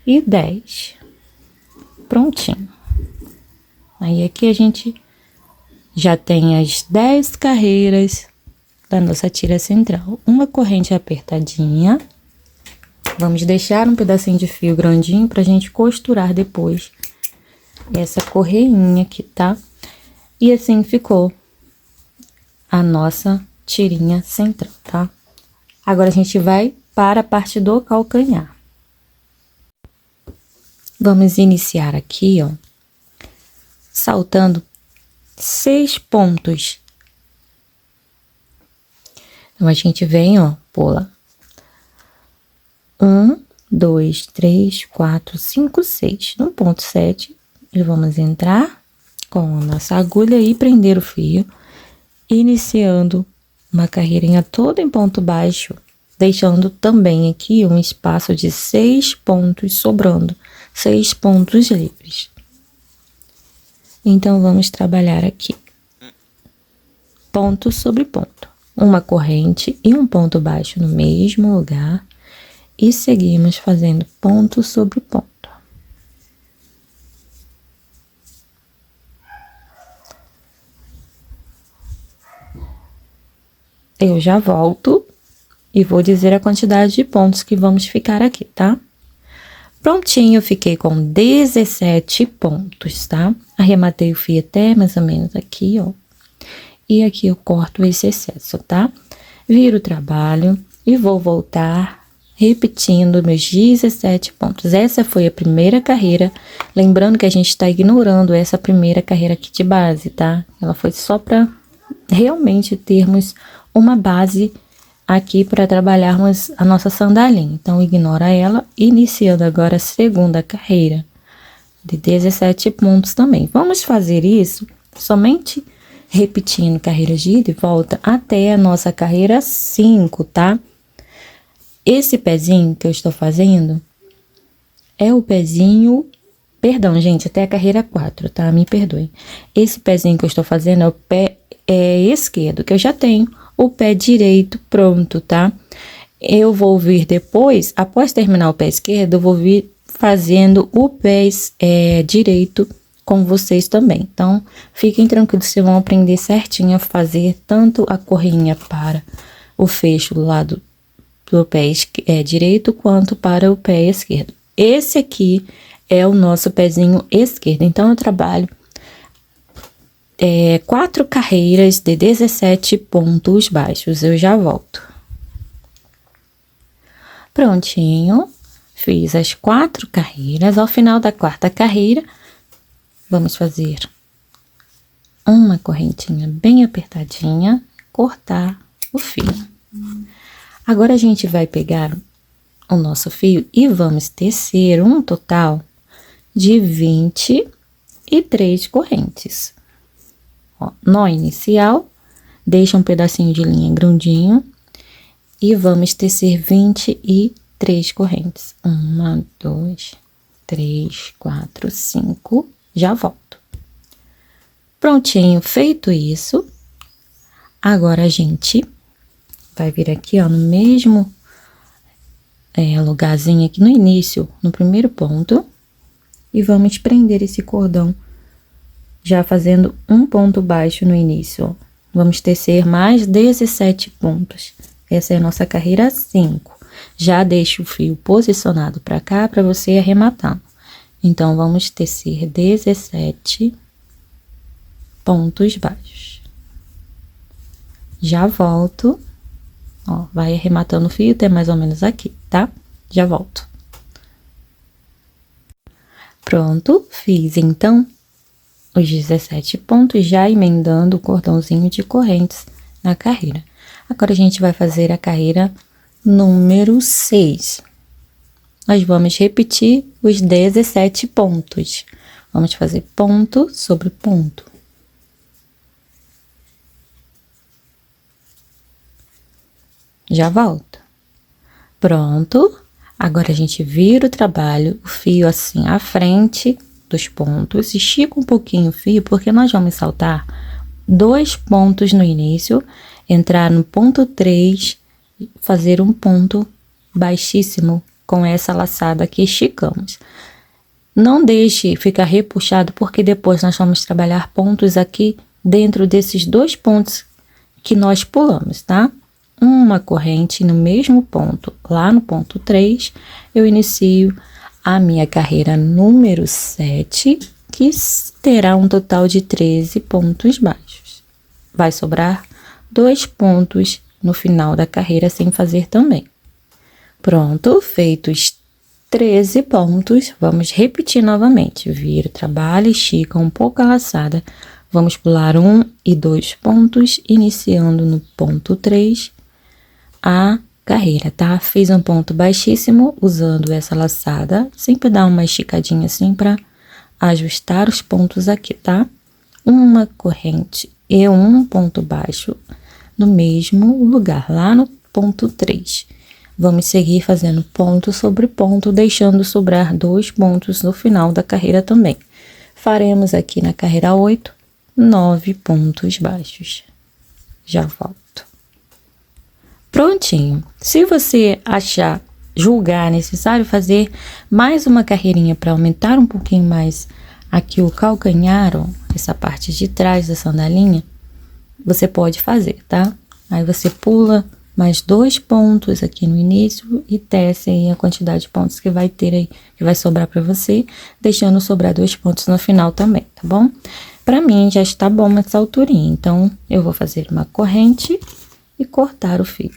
e 10. Prontinho. Aí aqui a gente já tem as 10 carreiras da nossa tira central. Uma corrente apertadinha. Vamos deixar um pedacinho de fio grandinho pra gente costurar depois essa correinha aqui, tá? E assim ficou a nossa tirinha central, tá? Agora, a gente vai para a parte do calcanhar. Vamos iniciar aqui, ó, saltando 6 pontos. Então, a gente vem, ó, pula 1, 2, 3, 4, 5, 6. No ponto 7, vamos entrar com a nossa agulha e prender o fio, iniciando uma carreirinha toda em ponto baixo, deixando também aqui um espaço de 6 pontos sobrando, 6 pontos livres. Então, vamos trabalhar aqui. Ponto sobre ponto. Uma corrente e um ponto baixo no mesmo lugar. E seguimos fazendo ponto sobre ponto. Eu já volto e vou dizer a quantidade de pontos que vamos ficar aqui, tá? Prontinho, eu fiquei com 17 pontos, tá? Arrematei o fio até mais ou menos aqui, ó. E aqui eu corto esse excesso, tá? Viro o trabalho e vou voltar repetindo meus 17 pontos. Essa foi a primeira carreira. Lembrando que a gente tá ignorando essa primeira carreira aqui de base, tá? Ela foi só para realmente termos uma base aqui para trabalharmos a nossa sandalinha. Então, ignora ela, iniciando agora a segunda carreira de 17 pontos também. Vamos fazer isso somente repetindo carreiras de ida e volta até a nossa carreira 5, tá? Esse pezinho que eu estou fazendo é o pezinho... Perdão, gente, até a carreira 4, tá? Me perdoem. Esse pezinho que eu estou fazendo é o pé esquerdo, que eu já tenho o pé direito pronto, tá? Eu vou vir depois, após terminar o pé esquerdo, eu vou vir fazendo o pé direito com vocês também. Então, fiquem tranquilos, vocês vão aprender certinho a fazer tanto a corrinha para o fecho do lado do pé direito, quanto para o pé esquerdo. Esse aqui é o nosso pezinho esquerdo. Então, eu trabalho 4 carreiras de 17 pontos baixos. Eu já volto. Prontinho. Fiz as 4 carreiras. Ao final da 4ª carreira, vamos fazer uma correntinha bem apertadinha, cortar o fio. Agora, a gente vai pegar o nosso fio e vamos tecer um total de 23 correntes. Ó, nó inicial, deixa um pedacinho de linha grandinho e vamos tecer 23 correntes. 1, 2, 3, 4, 5, já volto. Prontinho, feito isso, agora a gente vai vir aqui, ó, no mesmo lugarzinho aqui no início, no primeiro ponto, e vamos prender esse cordão, já fazendo um ponto baixo no início, ó. Vamos tecer mais 17 pontos. Essa é a nossa carreira 5. Já deixo o fio posicionado para cá, para você arrematar. Então, vamos tecer 17 pontos baixos. Já volto. Ó, vai arrematando o fio até mais ou menos aqui, tá? Já volto. Pronto, fiz então os 17 pontos, já emendando o cordãozinho de correntes na carreira. Agora, a gente vai fazer a carreira número 6. Nós vamos repetir os 17 pontos. Vamos fazer ponto sobre ponto. Já volto. Pronto. Agora, a gente vira o trabalho, o fio assim à frente dos pontos. Estica um pouquinho o fio, porque nós vamos saltar 2 pontos no início, entrar no ponto 3, fazer um ponto baixíssimo com essa laçada que esticamos. Não deixe ficar repuxado, porque depois nós vamos trabalhar pontos aqui dentro desses 2 pontos que nós pulamos, tá? Uma corrente no mesmo ponto, lá no ponto 3, eu inicio a minha carreira número 7, que terá um total de 13 pontos baixos. Vai sobrar 2 pontos no final da carreira sem fazer também. Pronto, feitos 13 pontos, vamos repetir novamente. Vira o trabalho, estica um pouco a laçada. Vamos pular 1 e 2 pontos, iniciando no ponto 3 a carreira, tá? Fiz um ponto baixíssimo usando essa laçada, sempre dá uma esticadinha assim para ajustar os pontos aqui, tá? Uma corrente e um ponto baixo no mesmo lugar, lá no ponto 3. Vamos seguir fazendo ponto sobre ponto, deixando sobrar 2 pontos no final da carreira também. faremos aqui na carreira 8, 9 pontos baixos. Já volto. Prontinho. Se você julgar necessário fazer mais uma carreirinha para aumentar um pouquinho mais aqui o calcanhar, ó, essa parte de trás da sandalinha, você pode fazer, tá? Aí você pula mais 2 pontos aqui no início e desce aí a quantidade de pontos que vai ter aí, que vai sobrar para você, deixando sobrar 2 pontos no final também, tá bom? Para mim já está bom essa alturinha, então eu vou fazer uma corrente e cortar o fio.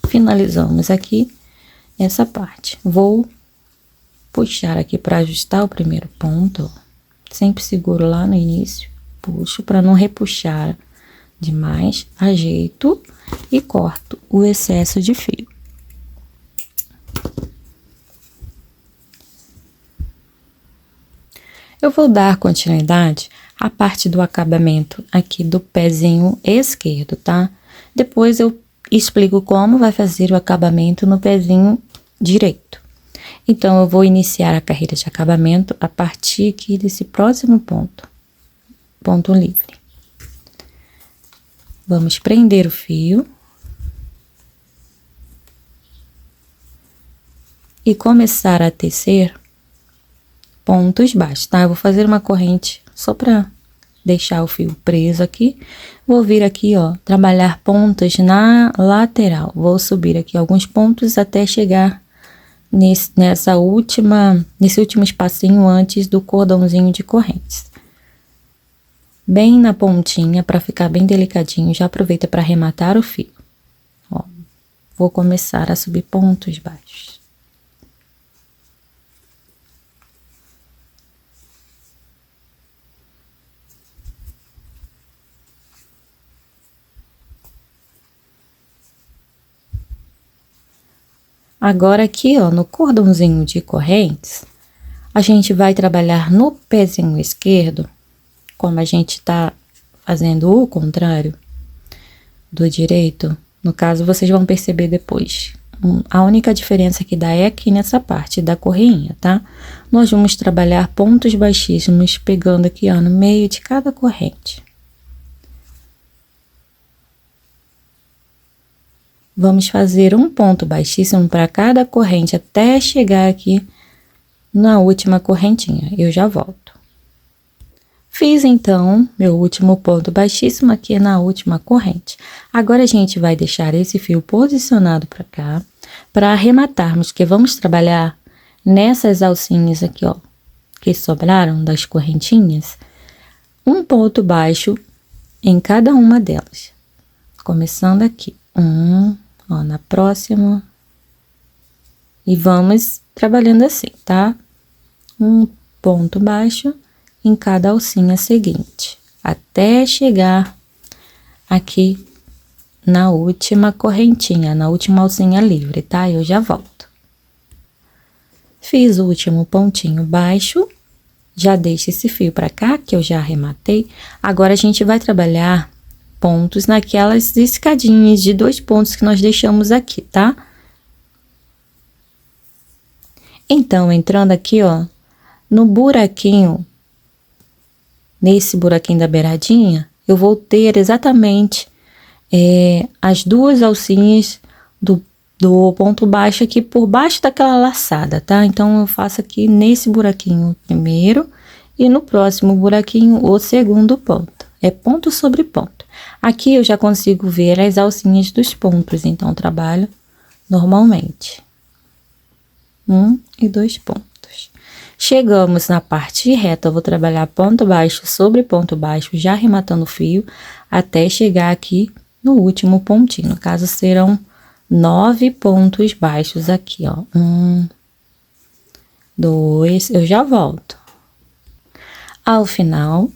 Finalizamos aqui essa parte. Vou puxar aqui para ajustar o primeiro ponto, ó. Sempre seguro lá no início, puxo para não repuxar demais, ajeito e corto o excesso de fio. Eu vou dar continuidade à parte do acabamento aqui do pezinho esquerdo, tá? Depois eu explico como vai fazer o acabamento no pezinho direito. Então, eu vou iniciar a carreira de acabamento a partir aqui desse próximo ponto, ponto livre. Vamos prender o fio e começar a tecer pontos baixos, tá? Eu vou fazer uma corrente só para deixar o fio preso aqui. Vou vir aqui, ó, trabalhar pontas na lateral. Vou subir aqui alguns pontos até chegar nesse último espacinho antes do cordãozinho de correntes. Bem na pontinha, para ficar bem delicadinho, já aproveita para arrematar o fio. Ó, vou começar a subir pontos baixos. Agora aqui, ó, no cordãozinho de correntes, a gente vai trabalhar no pezinho esquerdo, como a gente tá fazendo o contrário do direito. No caso, vocês vão perceber depois. A única diferença que dá é aqui nessa parte da correinha, tá? Nós vamos trabalhar pontos baixíssimos, pegando aqui, ó, no meio de cada corrente. Vamos fazer um ponto baixíssimo para cada corrente até chegar aqui na última correntinha. Eu já volto. Fiz então meu último ponto baixíssimo aqui na última corrente. Agora a gente vai deixar esse fio posicionado para cá, para arrematarmos, que vamos trabalhar nessas alcinhas aqui, ó, que sobraram das correntinhas, um ponto baixo em cada uma delas. Começando aqui, ó, na próxima, e vamos trabalhando assim, tá? Um ponto baixo em cada alcinha seguinte, até chegar aqui na última correntinha, na última alcinha livre, tá? Eu já volto. Fiz o último pontinho baixo, já deixo esse fio pra cá, que eu já arrematei. Agora a gente vai trabalhar pontos naquelas escadinhas de 2 pontos que nós deixamos aqui, tá? Então, entrando aqui, ó, no buraquinho, nesse buraquinho da beiradinha, eu vou ter exatamente as 2 alcinhas do ponto baixo aqui por baixo daquela laçada, tá? Então, eu faço aqui nesse buraquinho primeiro e no próximo buraquinho o segundo ponto. É ponto sobre ponto. Aqui eu já consigo ver as alcinhas dos pontos, então trabalho normalmente. 1 e 2 pontos. Chegamos na parte reta, eu vou trabalhar ponto baixo sobre ponto baixo, já arrematando o fio, até chegar aqui no último pontinho. No caso, serão 9 pontos baixos aqui, ó. 1, 2, eu já volto. Ao final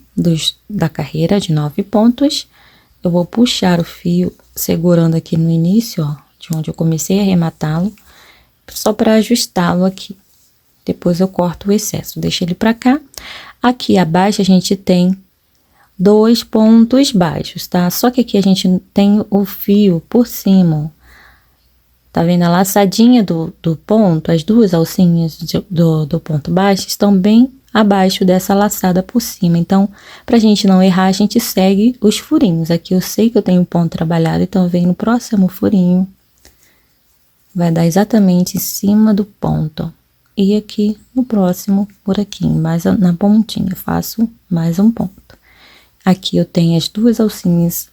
da carreira de 9 pontos, eu vou puxar o fio, segurando aqui no início, ó, de onde eu comecei a arrematá-lo, só para ajustá-lo aqui. Depois eu corto o excesso, deixo ele para cá. Aqui abaixo a gente tem 2 pontos baixos, tá? Só que aqui a gente tem o fio por cima, tá vendo? A laçadinha do ponto, as 2 alcinhas do ponto baixo estão bem abaixo dessa laçada por cima. Então, pra gente não errar, a gente segue os furinhos. Aqui eu sei que eu tenho um ponto trabalhado, então vem no próximo furinho. Vai dar exatamente em cima do ponto, ó. E aqui no próximo buraquinho, mais na pontinha, faço mais um ponto. Aqui eu tenho as duas alcinhas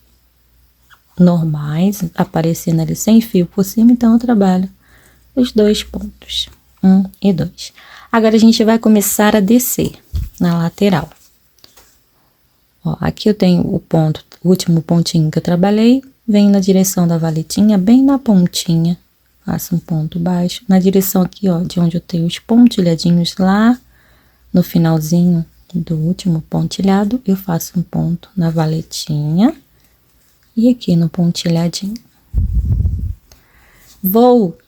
normais, aparecendo ali sem fio por cima, então eu trabalho os 2 pontos, 1 e 2. Agora a gente vai começar a descer na lateral. Ó, aqui eu tenho o ponto, o último pontinho que eu trabalhei, vem na direção da valetinha, bem na pontinha, faço um ponto baixo, na direção aqui, ó, de onde eu tenho os pontilhadinhos lá, no finalzinho do último pontilhado, eu faço um ponto na valetinha, e aqui no pontilhadinho. Vou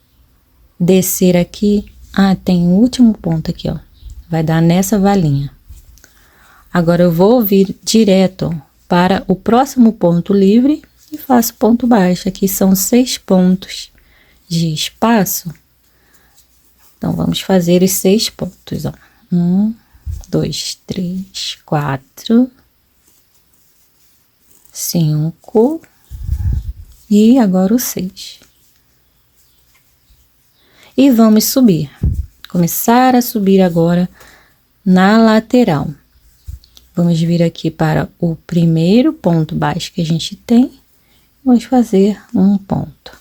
descer aqui, tem o último ponto aqui, ó, vai dar nessa valinha. Agora eu vou vir direto para o próximo ponto livre e faço ponto baixo. Aqui são 6 pontos de espaço. Então, vamos fazer os 6 pontos, ó. 1, 2, 3, 4, 5 e agora o 6. E vamos subir. Começar a subir agora na lateral. Vamos vir aqui para o primeiro ponto baixo que a gente tem. Vamos fazer um ponto.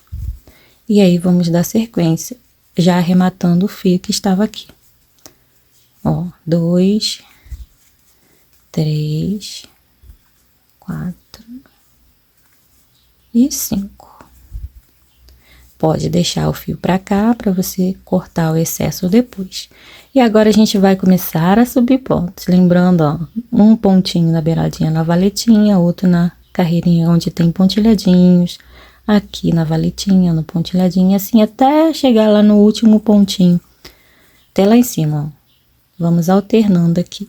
E aí, vamos dar sequência, já arrematando o fio que estava aqui. Ó, 2, 3, 4 e 5. Pode deixar o fio para cá, para você cortar o excesso depois. E agora a gente vai começar a subir pontos. Lembrando, ó, um pontinho na beiradinha na valetinha, outro na carreirinha onde tem pontilhadinhos. Aqui na valetinha, no pontilhadinho, assim, até chegar lá no último pontinho. Até lá em cima, ó. Vamos alternando aqui.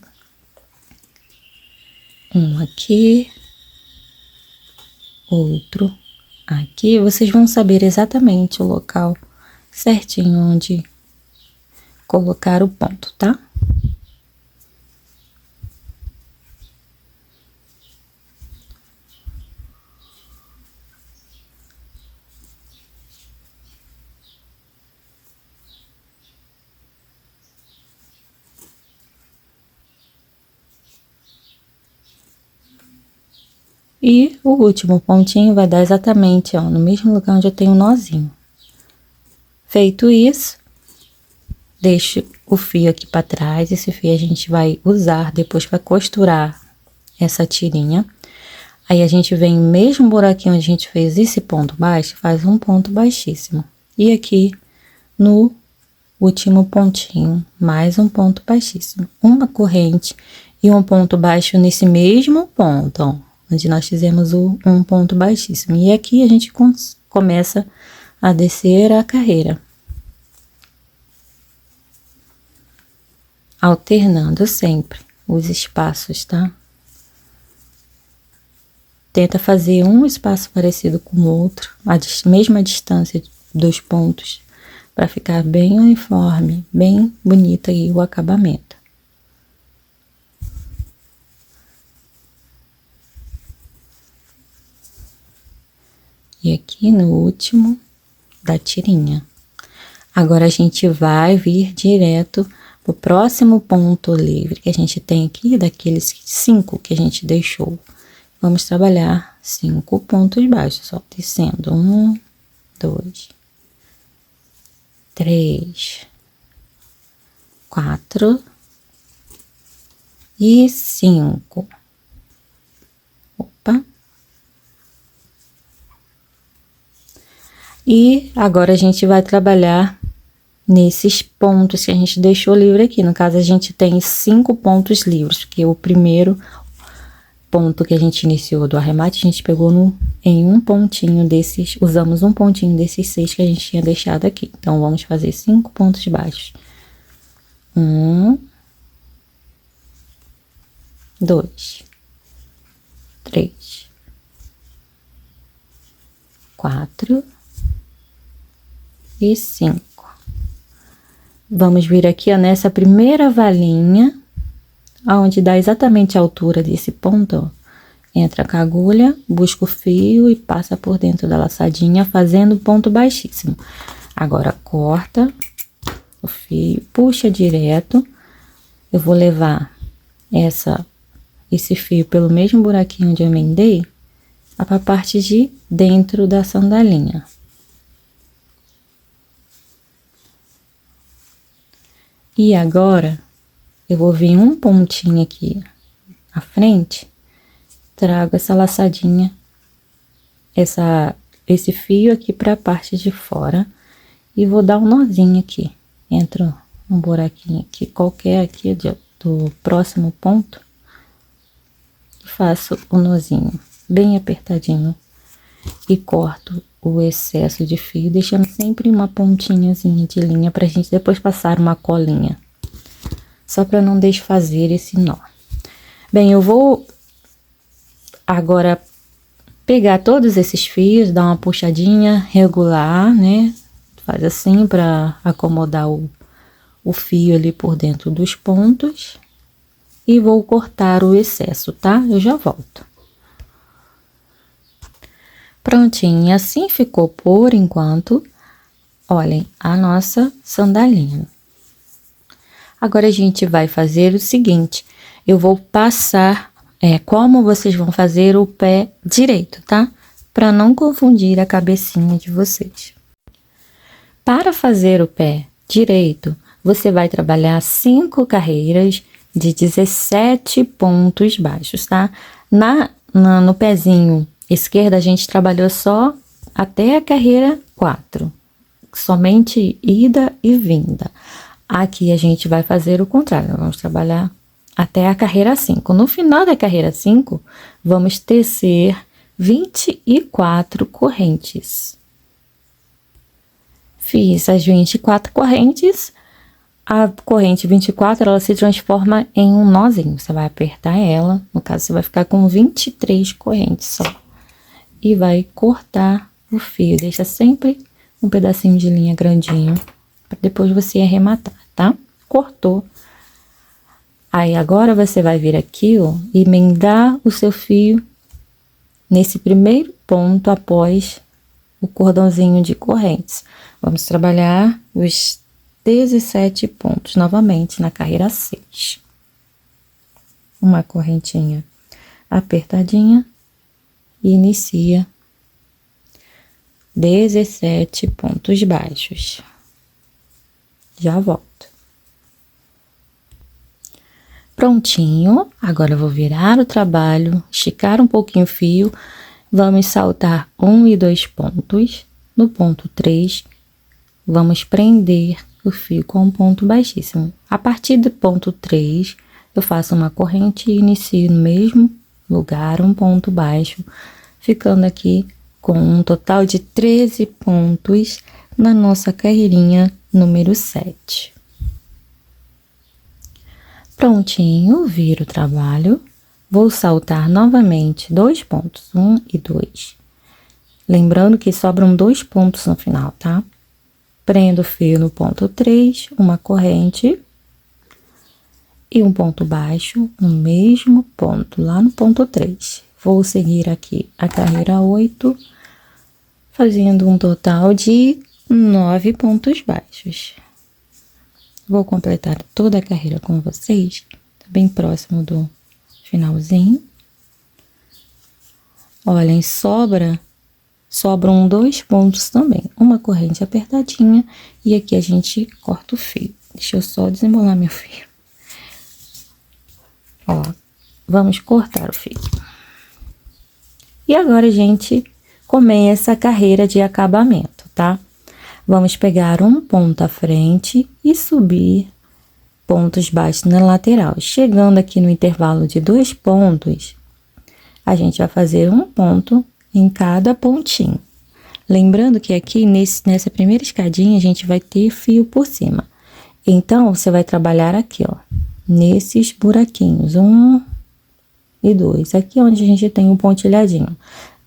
Um aqui. Outro aqui. Vocês vão saber exatamente o local certinho onde colocar o ponto, tá? E o último pontinho vai dar exatamente, ó, no mesmo lugar onde eu tenho um nozinho. Feito isso, deixo o fio aqui para trás. Esse fio a gente vai usar depois para costurar essa tirinha. Aí a gente vem no mesmo buraquinho onde a gente fez esse ponto baixo, faz um ponto baixíssimo. E aqui no último pontinho, mais um ponto baixíssimo. Uma corrente e um ponto baixo nesse mesmo ponto, ó, onde nós fizemos um ponto baixíssimo. E aqui a gente começa a descer a carreira. Alternando sempre os espaços, tá? Tenta fazer um espaço parecido com o outro, a mesma distância dos pontos, para ficar bem uniforme, bem bonito aí o acabamento. E aqui no último da tirinha. Agora a gente vai vir direto pro próximo ponto livre que a gente tem aqui, daqueles 5 que a gente deixou. Vamos trabalhar 5 pontos baixos, ó, descendo 1, 2, 3, 4 e 5. Opa. E agora a gente vai trabalhar nesses pontos que a gente deixou livre aqui. No caso, a gente tem 5 pontos livres, porque o primeiro ponto que a gente iniciou do arremate, a gente pegou em um pontinho desses, usamos um pontinho desses 6 que a gente tinha deixado aqui. Então, vamos fazer 5 pontos baixos. 1, 2, 3, 4 e 5. Vamos vir aqui, ó, nessa primeira valinha, aonde dá exatamente a altura desse ponto, ó, entra com a agulha, busca o fio e passa por dentro da laçadinha, fazendo ponto baixíssimo. Agora, corta o fio, puxa direto. Eu vou levar esse fio pelo mesmo buraquinho onde eu emendei, para a parte de dentro da sandalinha. E agora, eu vou vir um pontinho aqui à frente, trago essa laçadinha, esse fio aqui para a parte de fora e vou dar um nozinho aqui. Entro um buraquinho aqui, qualquer aqui do próximo ponto, e faço o nozinho bem apertadinho e corto o excesso de fio, deixando sempre uma pontinhazinha de linha pra gente depois passar uma colinha, só para não desfazer esse nó. Bem, eu vou agora pegar todos esses fios, dar uma puxadinha, regular, né? Faz assim para acomodar o fio ali por dentro dos pontos. E vou cortar o excesso, tá? Eu já volto. Prontinho, assim ficou por enquanto. Olhem, a nossa sandalinha. Agora a gente vai fazer o seguinte, eu vou passar como vocês vão fazer o pé direito, tá? Para não confundir a cabecinha de vocês. Para fazer o pé direito, você vai trabalhar 5 carreiras de 17 pontos baixos, tá? No pezinho esquerdo, a gente trabalhou só até a carreira 4, somente ida e vinda. Aqui a gente vai fazer o contrário, vamos trabalhar até a carreira 5. No final da carreira 5, vamos tecer 24 correntes. Fiz as 24 correntes, a corrente 24, ela se transforma em um nozinho. Você vai apertar ela, no caso você vai ficar com 23 correntes só. E vai cortar o fio, deixa sempre um pedacinho de linha grandinho, para depois você arrematar, tá? Cortou. Aí agora você vai vir aqui, ó, e emendar o seu fio nesse primeiro ponto após o cordãozinho de correntes. Vamos trabalhar os 17 pontos novamente na carreira 6. Uma correntinha apertadinha e inicia 17 pontos baixos. Já volto. Prontinho, agora eu vou virar o trabalho, esticar um pouquinho o fio, vamos saltar 1 e 2 pontos, no ponto 3, vamos prender o fio com um ponto baixíssimo. A partir do ponto 3, eu faço uma corrente e inicio no mesmo lugar, um ponto baixo, ficando aqui com um total de 13 pontos na nossa carreirinha número 7. Prontinho, viro o trabalho, vou saltar novamente 2 pontos, 1 e 2. Lembrando que sobram 2 pontos no final, tá? Prendo o fio no ponto 3, uma corrente e um ponto baixo no mesmo ponto, lá no ponto 3. Vou seguir aqui a carreira 8, fazendo um total de 9 pontos baixos. Vou completar toda a carreira com vocês, tá bem próximo do finalzinho. Olhem, sobram 2 pontos também, uma corrente apertadinha e aqui a gente corta o fio. Deixa eu só desembolar meu fio. Ó, vamos cortar o fio. E agora a gente começa a carreira de acabamento, tá? Vamos pegar um ponto à frente e subir pontos baixos na lateral. Chegando aqui no intervalo de 2 pontos, a gente vai fazer um ponto em cada pontinho. Lembrando que aqui nessa primeira escadinha a gente vai ter fio por cima. Então, você vai trabalhar aqui, ó, nesses buraquinhos, 1 e 2. Aqui onde a gente tem um pontilhadinho.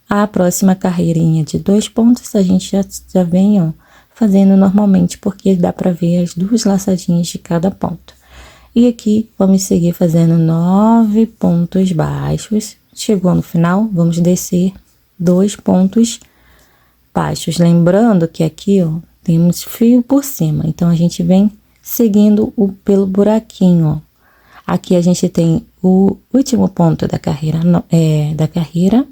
A próxima carreirinha de 2 pontos, a gente já vem, ó, fazendo normalmente, porque dá pra ver as 2 laçadinhas de cada ponto. E aqui, vamos seguir fazendo 9 pontos baixos. Chegou no final, vamos descer 2 pontos baixos. Lembrando que aqui, ó, temos fio por cima. Então, a gente vem seguindo pelo buraquinho, ó. Aqui a gente tem o último ponto da carreira,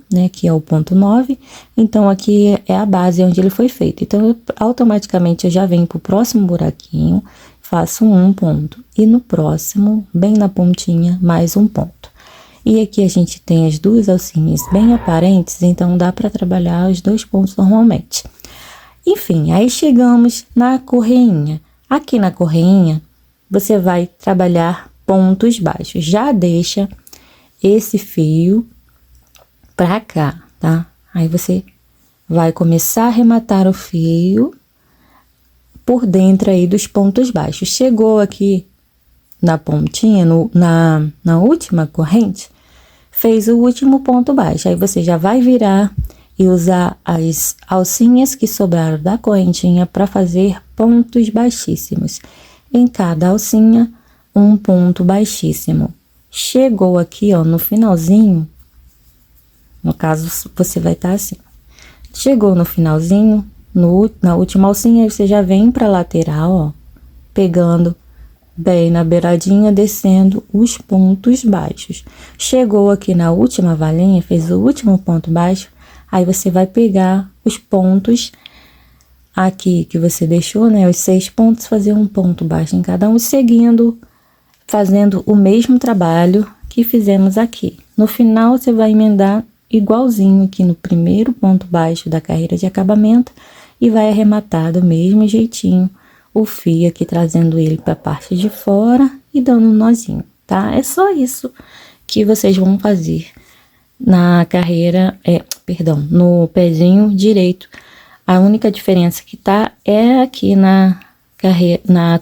né, que é o ponto 9. Então, aqui é a base onde ele foi feito. Então, automaticamente eu já venho pro próximo buraquinho, faço um ponto. E no próximo, bem na pontinha, mais um ponto. E aqui a gente tem as duas alcinhas bem aparentes, então dá para trabalhar os 2 pontos normalmente. Enfim, aí chegamos na correinha. Aqui na correinha, você vai trabalhar pontos baixos. Já deixa esse fio pra cá, tá? Aí você vai começar a arrematar o fio por dentro aí dos pontos baixos. Chegou aqui na pontinha, na última corrente, fez o último ponto baixo. Aí você já vai virar e usar as alcinhas que sobraram da correntinha para fazer pontos baixíssimos. Em cada alcinha, um ponto baixíssimo. Chegou aqui, ó, no finalzinho, no caso, você vai estar assim. Chegou no finalzinho, na última alcinha, você já vem pra lateral, ó, pegando bem na beiradinha, descendo os pontos baixos. Chegou aqui na última valinha, fez o último ponto baixo, aí você vai pegar os pontos aqui que você deixou, né, os 6 pontos, fazer um ponto baixo em cada um, seguindo, fazendo o mesmo trabalho que fizemos aqui. No final, você vai emendar igualzinho aqui no primeiro ponto baixo da carreira de acabamento e vai arrematar do mesmo jeitinho o fio aqui, trazendo ele para a parte de fora e dando um nozinho, tá? É só isso que vocês vão fazer na carreira, no pezinho direito. A única diferença que tá é aqui na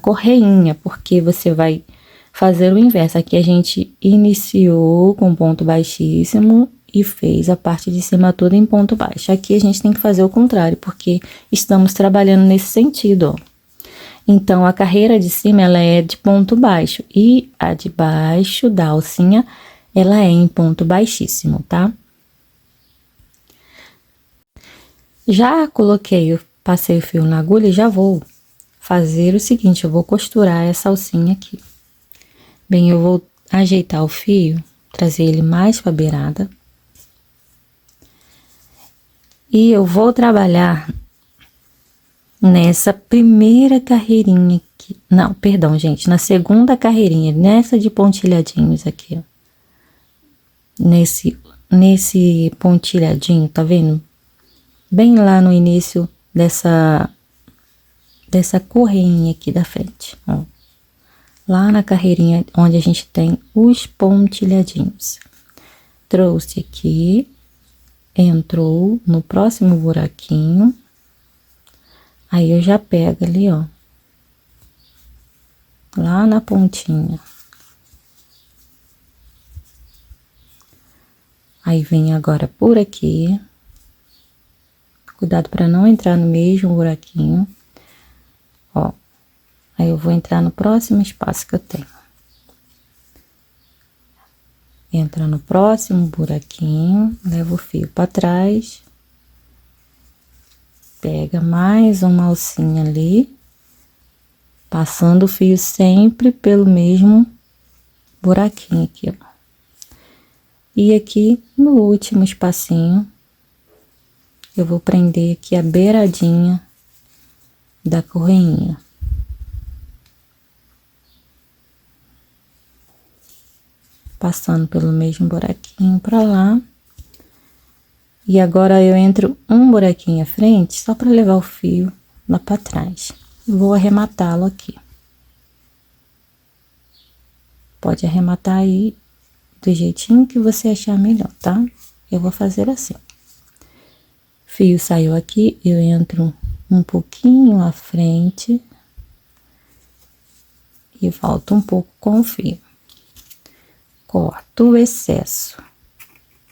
correinha, porque você vai fazer o inverso. Aqui a gente iniciou com ponto baixíssimo e fez a parte de cima toda em ponto baixo. Aqui a gente tem que fazer o contrário, porque estamos trabalhando nesse sentido, ó. Então, a carreira de cima, ela é de ponto baixo e a de baixo da alcinha, ela é em ponto baixíssimo, tá? Já passei o fio na agulha e já vou fazer o seguinte, eu vou costurar essa alcinha aqui. Bem, eu vou ajeitar o fio, trazer ele mais para a beirada. E eu vou trabalhar nessa primeira carreirinha aqui. Não, perdão, gente, na segunda carreirinha, nessa de pontilhadinhos aqui, ó. Nesse pontilhadinho, tá vendo? Bem lá no início dessa correinha aqui da frente, ó. Lá na carreirinha onde a gente tem os pontilhadinhos. Trouxe aqui, entrou no próximo buraquinho. Aí eu já pego ali, ó, lá na pontinha. Aí vem agora por aqui. Cuidado para não entrar no mesmo buraquinho. Ó. Aí eu vou entrar no próximo espaço que eu tenho. Entra no próximo buraquinho, leva o fio para trás. Pega mais uma alcinha ali, passando o fio sempre pelo mesmo buraquinho aqui, ó. E aqui no último espacinho, eu vou prender aqui a beiradinha da correinha. Passando pelo mesmo buraquinho pra lá. E agora eu entro um buraquinho à frente, só para levar o fio lá para trás. Vou arrematá-lo aqui. Pode arrematar aí do jeitinho que você achar melhor, tá? Eu vou fazer assim. Fio saiu aqui, eu entro um pouquinho à frente e volto um pouco com o fio. Corto o excesso.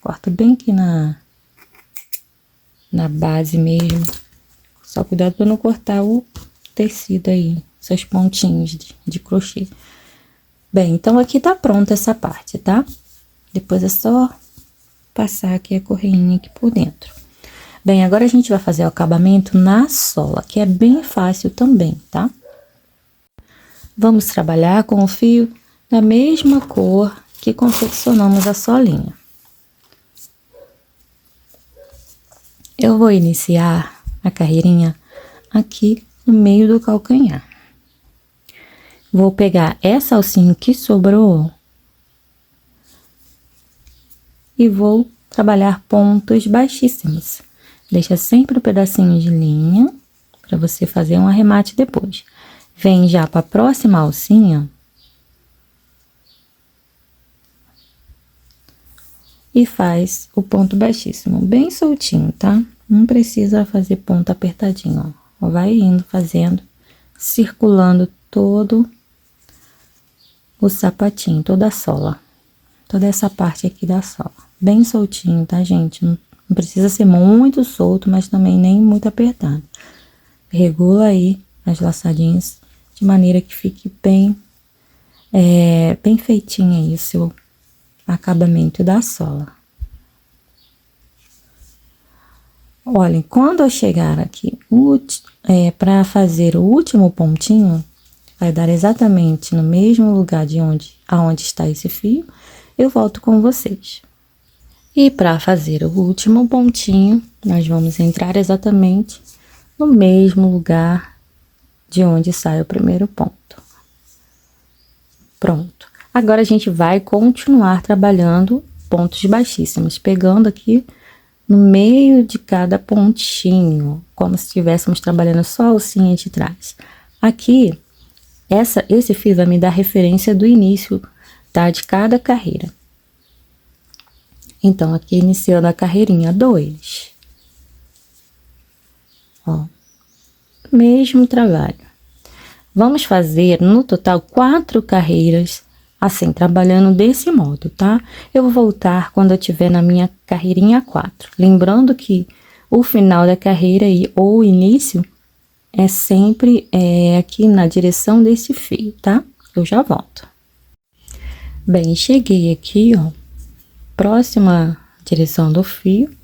Corto bem aqui na base mesmo. Só cuidado para não cortar o tecido aí, seus pontinhos de crochê. Bem, então aqui tá pronta essa parte, tá? Depois é só passar aqui a correinha aqui por dentro. Bem, agora a gente vai fazer o acabamento na sola, que é bem fácil também, tá? Vamos trabalhar com o fio da mesma cor que confeccionamos a solinha. Eu vou iniciar a carreirinha aqui no meio do calcanhar. Vou pegar essa alcinha que sobrou e vou trabalhar pontos baixíssimos. Deixa sempre um pedacinho de linha para você fazer um arremate depois. Vem já para a próxima alcinha e faz o ponto baixíssimo, bem soltinho, tá? Não precisa fazer ponto apertadinho, ó. Vai indo fazendo, circulando todo o sapatinho, toda a sola. Toda essa parte aqui da sola. Bem soltinho, tá, gente? Não precisa ser muito solto, mas também nem muito apertado. Regula aí as laçadinhas de maneira que fique bem, bem feitinho aí o seu acabamento da sola. Olhem, quando eu chegar aqui para fazer o último pontinho, vai dar exatamente no mesmo lugar aonde está esse fio, eu volto com vocês. E para fazer o último pontinho, nós vamos entrar exatamente no mesmo lugar de onde sai o primeiro ponto. Pronto. Agora a gente vai continuar trabalhando pontos baixíssimos, pegando aqui no meio de cada pontinho, como se estivéssemos trabalhando só a alcinha de trás. Aqui, esse fio vai me dar referência do início, tá? De cada carreira. Então, aqui iniciando a carreirinha 2. Ó, mesmo trabalho. Vamos fazer no total 4 carreiras, assim, trabalhando desse modo, tá? Eu vou voltar quando eu tiver na minha carreirinha 4. Lembrando que o final da carreira ou o início é sempre aqui na direção desse fio, tá? Eu já volto. Bem, cheguei aqui, ó, próxima direção do fio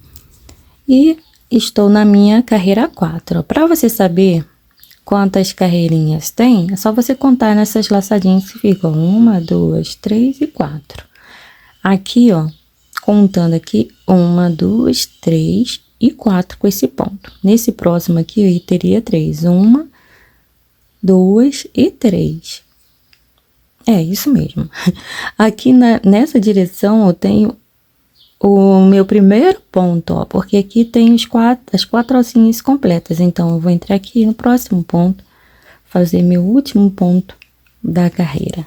e estou na minha carreira 4. Para você saber quantas carreirinhas tem, é só você contar nessas laçadinhas que ficam 1, 2, 3 e 4. Aqui, ó, contando aqui 1, 2, 3 e 4 com esse ponto. Nesse próximo aqui eu teria 3. 1, 2 e 3. É isso mesmo. Aqui nessa direção eu tenho o meu primeiro ponto, ó, porque aqui tem as 4 alcinhas completas. Então, eu vou entrar aqui no próximo ponto, fazer meu último ponto da carreira.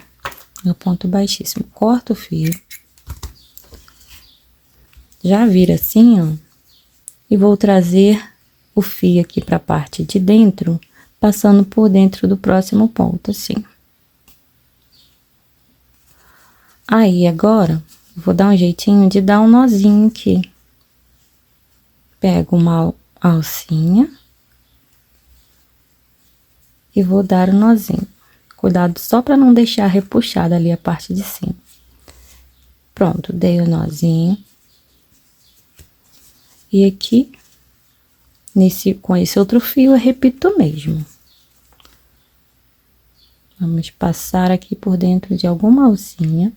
Meu ponto baixíssimo. Corto o fio. Já vira assim, ó. E vou trazer o fio aqui para a parte de dentro, passando por dentro do próximo ponto, assim. Aí, agora, vou dar um jeitinho de dar um nozinho aqui. Pego uma alcinha e vou dar o nozinho. Cuidado só para não deixar repuxada ali a parte de cima. Pronto, dei o nozinho. E aqui, com esse outro fio, eu repito o mesmo. Vamos passar aqui por dentro de alguma alcinha.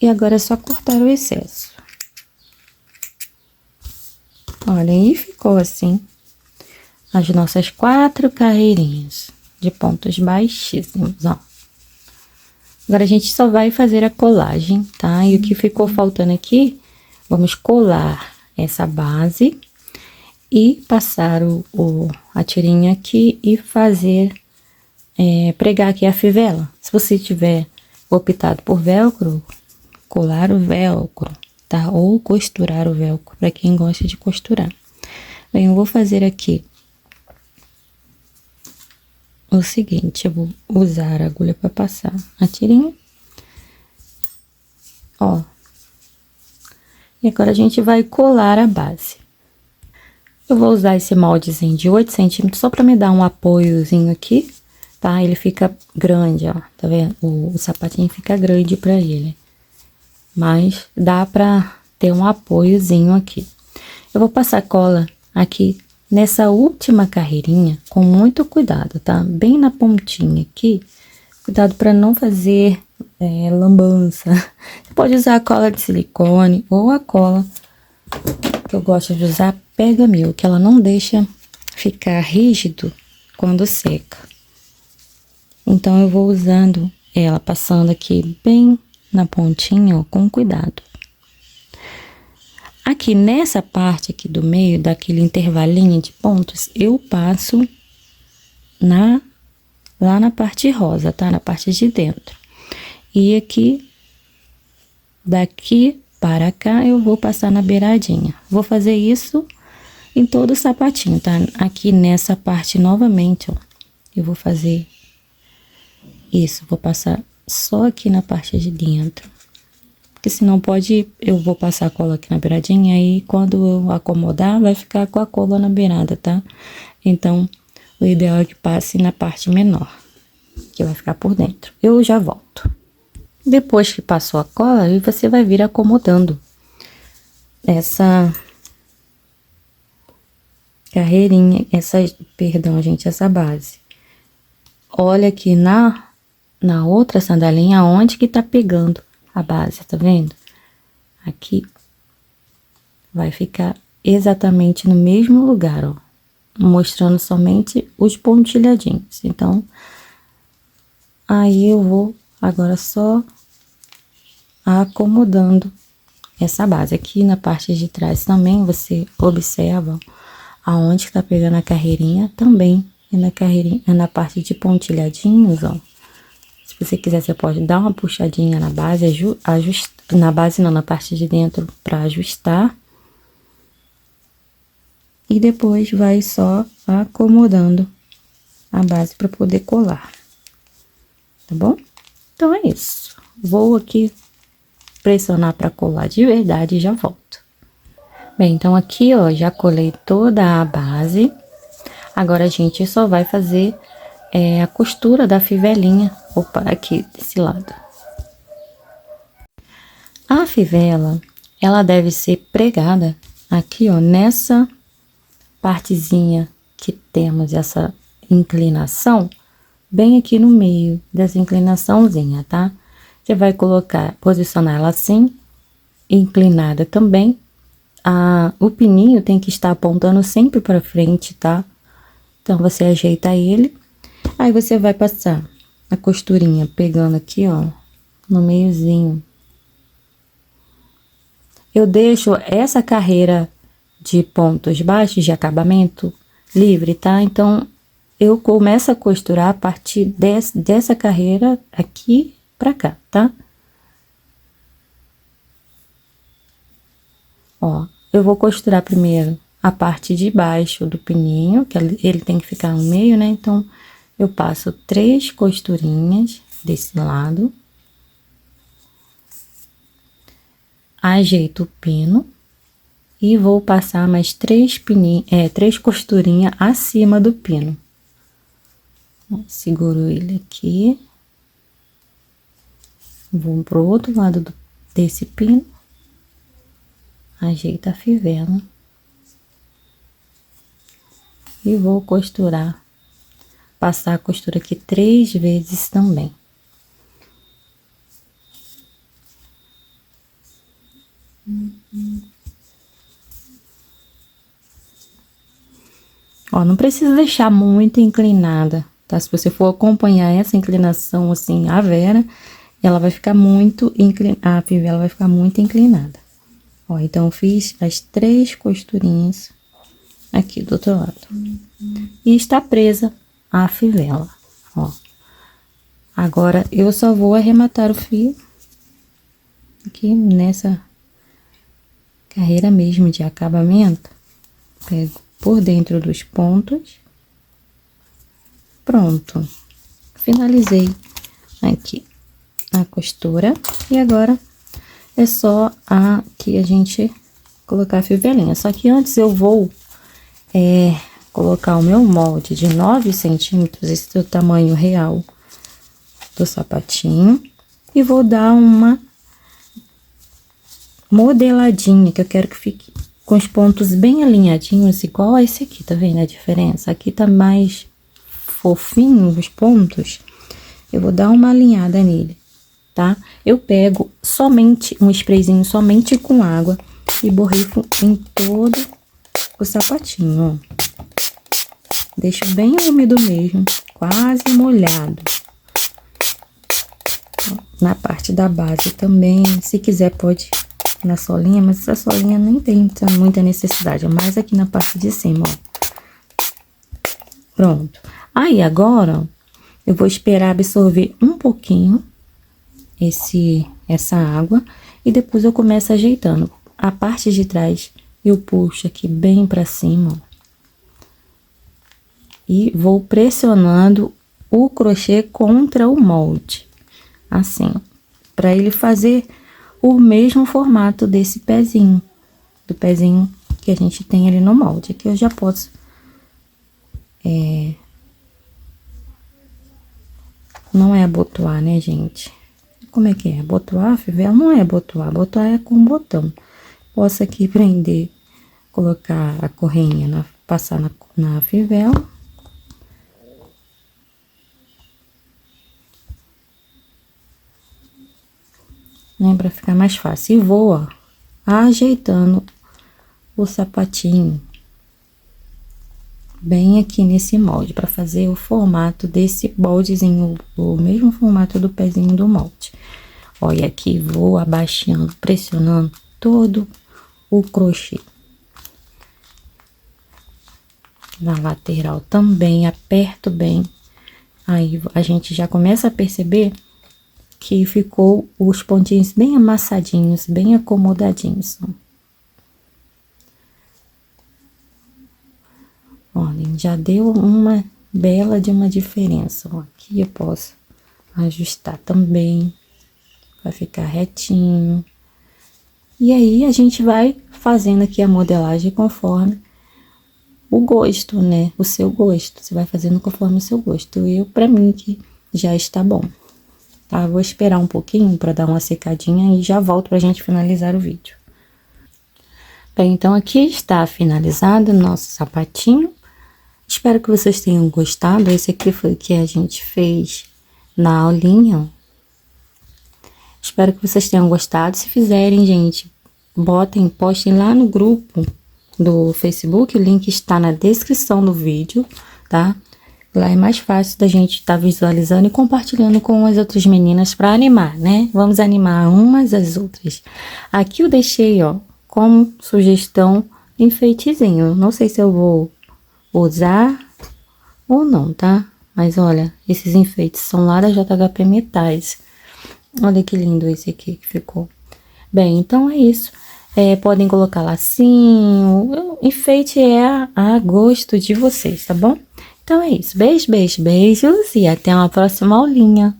E agora é só cortar o excesso. Olha, aí ficou assim as nossas 4 carreirinhas de pontos baixíssimos, ó. Agora, a gente só vai fazer a colagem, tá? E o que ficou faltando aqui, vamos colar essa base e passar a tirinha aqui e fazer, pregar aqui a fivela. Se você tiver optado por velcro, colar o velcro, tá? Ou costurar o velcro, para quem gosta de costurar. Bem, eu vou fazer aqui o seguinte, eu vou usar a agulha para passar a tirinha, ó. E E agora a gente vai colar a base. Eu vou usar esse moldezinho de 8 centímetros só pra me dar um apoiozinho aqui, tá? Ele fica grande, ó, tá vendo? O sapatinho fica grande pra ele. Mas dá pra ter um apoiozinho aqui. Eu vou passar cola aqui nessa última carreirinha com muito cuidado, tá? Bem na pontinha aqui. Cuidado pra não fazer lambança. Você pode usar a cola de silicone ou a cola que eu gosto de usar, Pega-Mil, que ela não deixa ficar rígido quando seca. Então, eu vou usando ela, passando aqui bem na pontinha, ó, com cuidado. Aqui nessa parte aqui do meio, daquele intervalinho de pontos, eu passo lá na parte rosa, tá? Na parte de dentro. E aqui, daqui para cá, eu vou passar na beiradinha. Vou fazer isso em todo o sapatinho, tá? Aqui nessa parte novamente, ó, eu vou fazer isso. Vou passar só aqui na parte de dentro. Porque senão eu vou passar a cola aqui na beiradinha e quando eu acomodar, vai ficar com a cola na beirada, tá? Então, o ideal é que passe na parte menor, que vai ficar por dentro. Eu já volto. Depois que passou a cola, aí você vai vir acomodando essa carreirinha, perdão, gente, essa base. Olha aqui na outra sandalinha, onde que tá pegando a base, tá vendo? Aqui vai ficar exatamente no mesmo lugar, ó, mostrando somente os pontilhadinhos. Então, aí eu vou agora só acomodando essa base. Aqui na parte de trás também você observa aonde que tá pegando a carreirinha também. E na carreirinha, na parte de pontilhadinhos, ó. Se você quiser, você pode dar uma puxadinha na base, ajustar, na base não, na parte de dentro para ajustar. E depois vai só acomodando a base para poder colar. Tá bom? Então é isso. Vou aqui pressionar para colar de verdade e já volto. Bem, então aqui, ó, já colei toda a base. Agora a gente só vai fazer a costura da fivelinha. Opa, aqui desse lado. A fivela, ela deve ser pregada aqui, ó, nessa partezinha que temos essa inclinação, bem aqui no meio dessa inclinaçãozinha, tá? Você vai posicionar ela assim, inclinada também. O pininho tem que estar apontando sempre para frente, tá? Então, você ajeita ele. Aí, você vai passar a costurinha pegando aqui, ó, no meiozinho. Eu deixo essa carreira de pontos baixos de acabamento livre, tá? Então, eu começo a costurar a partir dessa carreira aqui pra cá, tá? Ó, eu vou costurar primeiro a parte de baixo do pininho, que ele tem que ficar no meio, né? Então, eu passo 3 costurinhas desse lado. Ajeito o pino. E vou passar mais 3 costurinhas acima do pino. Seguro ele aqui. Vou pro outro lado desse pino. Ajeita a fivela. E vou costurar. Passar a costura aqui 3 vezes também. Ó, não precisa deixar muito inclinada, tá? Se você for acompanhar essa inclinação assim, a vera, ela vai ficar muito inclinada, a fivela vai ficar muito inclinada. Ó, então, eu fiz as 3 costurinhas aqui do outro lado. E está presa a fivela, ó. Agora, eu só vou arrematar o fio aqui nessa carreira mesmo de acabamento. Pego por dentro dos pontos. Pronto. Finalizei aqui a costura. E agora, é só que a gente colocar a fivelinha. Só que antes eu vou colocar o meu molde de 9 centímetros, esse é o tamanho real do sapatinho. E vou dar uma modeladinha, que eu quero que fique com os pontos bem alinhadinhos, igual a esse aqui, tá vendo a diferença? Aqui tá mais fofinho os pontos, eu vou dar uma alinhada nele, tá? Eu pego somente um sprayzinho, somente com água, e borrifo em todo o sapatinho, ó. Deixo bem úmido mesmo, quase molhado. Na parte da base também, se quiser pode na solinha, mas essa solinha nem tem muita necessidade, é mais aqui na parte de cima, ó. Pronto. Aí, agora, ó, eu vou esperar absorver um pouquinho essa água e depois eu começo ajeitando. A parte de trás eu puxo aqui bem pra cima, ó, e vou pressionando o crochê contra o molde, assim, ó, pra ele fazer o mesmo formato desse pezinho, do pezinho que a gente tem ali no molde. Aqui eu já posso não é abotoar, né, gente? Como é que é? Abotoar, fivela? Não é abotoar, abotoar é com botão. Posso aqui prender, colocar a correinha, passar na fivela. Né, pra ficar mais fácil. E vou, ó, ajeitando o sapatinho bem aqui nesse molde, pra fazer o formato desse moldezinho, o mesmo formato do pezinho do molde. Olha aqui, vou abaixando, pressionando todo o crochê. Na lateral também, aperto bem. Aí, a gente já começa a perceber que ficou os pontinhos bem amassadinhos, bem acomodadinhos. Olha, já deu uma bela de uma diferença. Ó, aqui eu posso ajustar também, vai ficar retinho. E aí, a gente vai fazendo aqui a modelagem conforme o gosto, né? O seu gosto. Você vai fazendo conforme o seu gosto. Pra mim, que já está bom. Tá? Vou esperar um pouquinho para dar uma secadinha e já volto pra gente finalizar o vídeo. Bem, então aqui está finalizado o nosso sapatinho. Espero que vocês tenham gostado. Esse aqui foi o que a gente fez na aulinha. Espero que vocês tenham gostado. Se fizerem, gente, postem lá no grupo do Facebook. O link está na descrição do vídeo, tá? Lá é mais fácil da gente estar visualizando e compartilhando com as outras meninas para animar, né? Vamos animar umas às outras. Aqui eu deixei, ó, como sugestão, enfeitezinho. Não sei se eu vou usar ou não, tá? Mas olha, esses enfeites são lá da JHP Metais. Olha que lindo esse aqui que ficou. Bem, então é isso. Podem colocar lacinho. Enfeite é a gosto de vocês, tá bom? Então é isso. Beijo, beijo, beijos e até uma próxima aulinha.